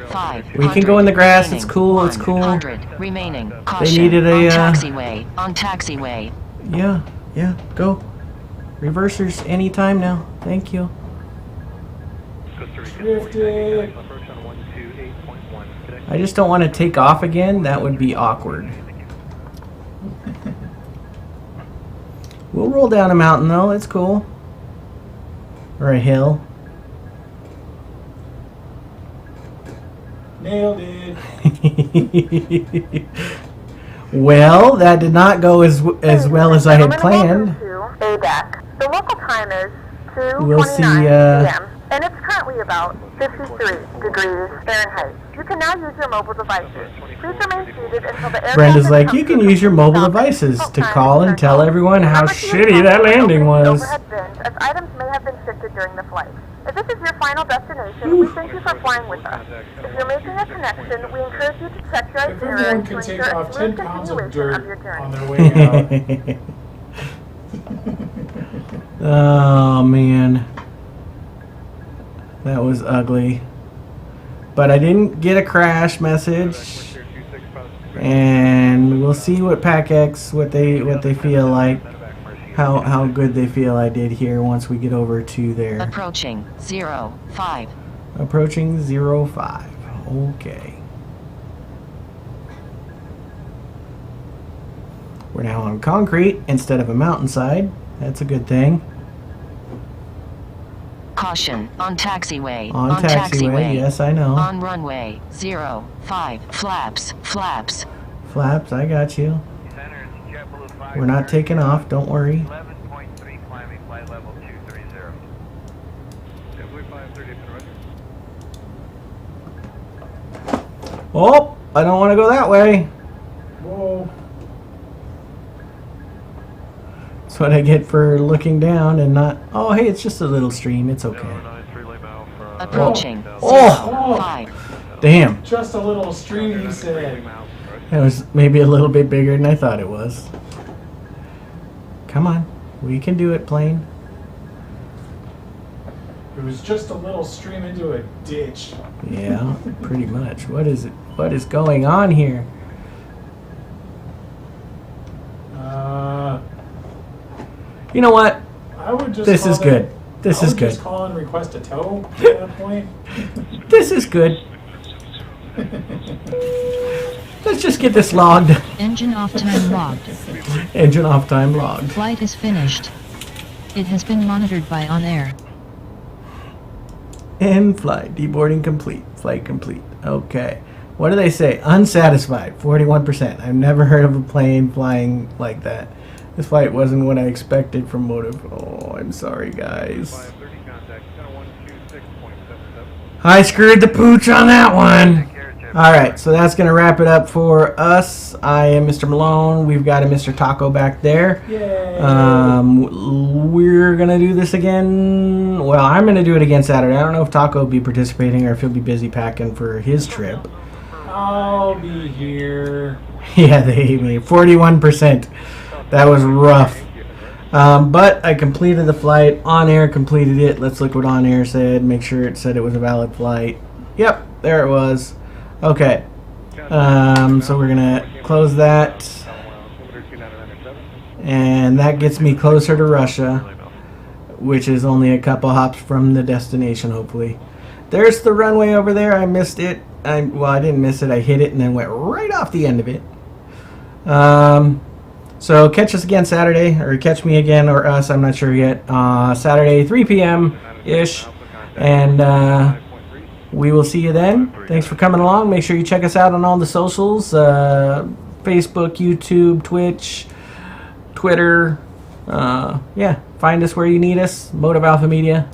5. We can go in the grass, it's cool, it's cool. 100 remaining. They Caution. needed a, On taxiway. Yeah, go. Reversers anytime now. Thank you. I just don't want to take off again. That would be awkward. We'll roll down a mountain though. It's cool. Or a hill. Nailed it. Well, that did not go as well as I had planned. ADAC. The local time is 2:29 We'll see, p.m. and it's currently about 53 degrees Fahrenheit. You can now use your mobile devices. Please remain seated until the aircraft Brenda's is like, come you to can a use your complete mobile stop. devices to Time call and tell circle. everyone how Remember to use shitty that caution when landing opening was. overhead bins, as items may have been shifted during the flight. If this is your final destination, we thank you for flying with us. If you're making a connection, we encourage you to check your If everyone itinerary to can take ensure a off smooth 10 pounds of continuation of dirt your journey. on their way out. Oh man, that was ugly. But I didn't get a crash message, and we'll see what PAC-X what they feel like, how good they feel I did here once we get over to there. Approaching 05. Approaching 05. Okay. We're now on concrete instead of a mountainside. That's a good thing. Caution. On taxiway. On taxiway, yes, I know. On runway 05. Flaps. Flaps, I got you. We're not taking off, don't worry. 11.3 climbing, flight level 230. Oh, I don't want to go that way. Whoa. That's what I get for looking down and not... Oh, hey, it's just a little stream. It's okay. Approaching Oh. 05. Damn. Just a little stream, you said. That was maybe a little bit bigger than I thought it was. Come on. We can do it, plane. It was just a little stream into a ditch. Yeah, pretty much. What is it? What is going on here? You know what? I would just This call is that- good. This I is would good. just call and request a tow at that point. This is good. Let's just get this logged. Engine off time logged. Engine off time logged. Flight is finished. It has been monitored by OnAir. In flight. Deboarding complete. Flight complete. Okay. What do they say? Unsatisfied. 41%. I've never heard of a plane flying like that. This flight wasn't what I expected from Motive. Oh, I'm sorry, guys. I screwed the pooch on that one. Alright, so that's going to wrap it up for us. I am Mr. Malone. We've got a Mr. Taco back there. Yay. We're going to do this again. Well, I'm going to do it again Saturday. I don't know if Taco will be participating or if he'll be busy packing for his trip. I'll be here. Yeah, they hate me. 41%. That was rough. But I completed the flight. OnAir completed it. Let's look what OnAir said. Make sure it said it was a valid flight. Yep, there it was. Okay. So we're going to close that. And that gets me closer to Russia, which is only a couple hops from the destination, hopefully. There's the runway over there. I missed it. Well, I didn't miss it. I hit it and then went right off the end of it. So catch us again Saturday, or catch me again, or us, I'm not sure yet. Saturday, 3 p.m.-ish. And we will see you then. Thanks for coming along. Make sure you check us out on all the socials. Facebook, YouTube, Twitch, Twitter. Yeah, find us where you need us. Motive Alpha Media.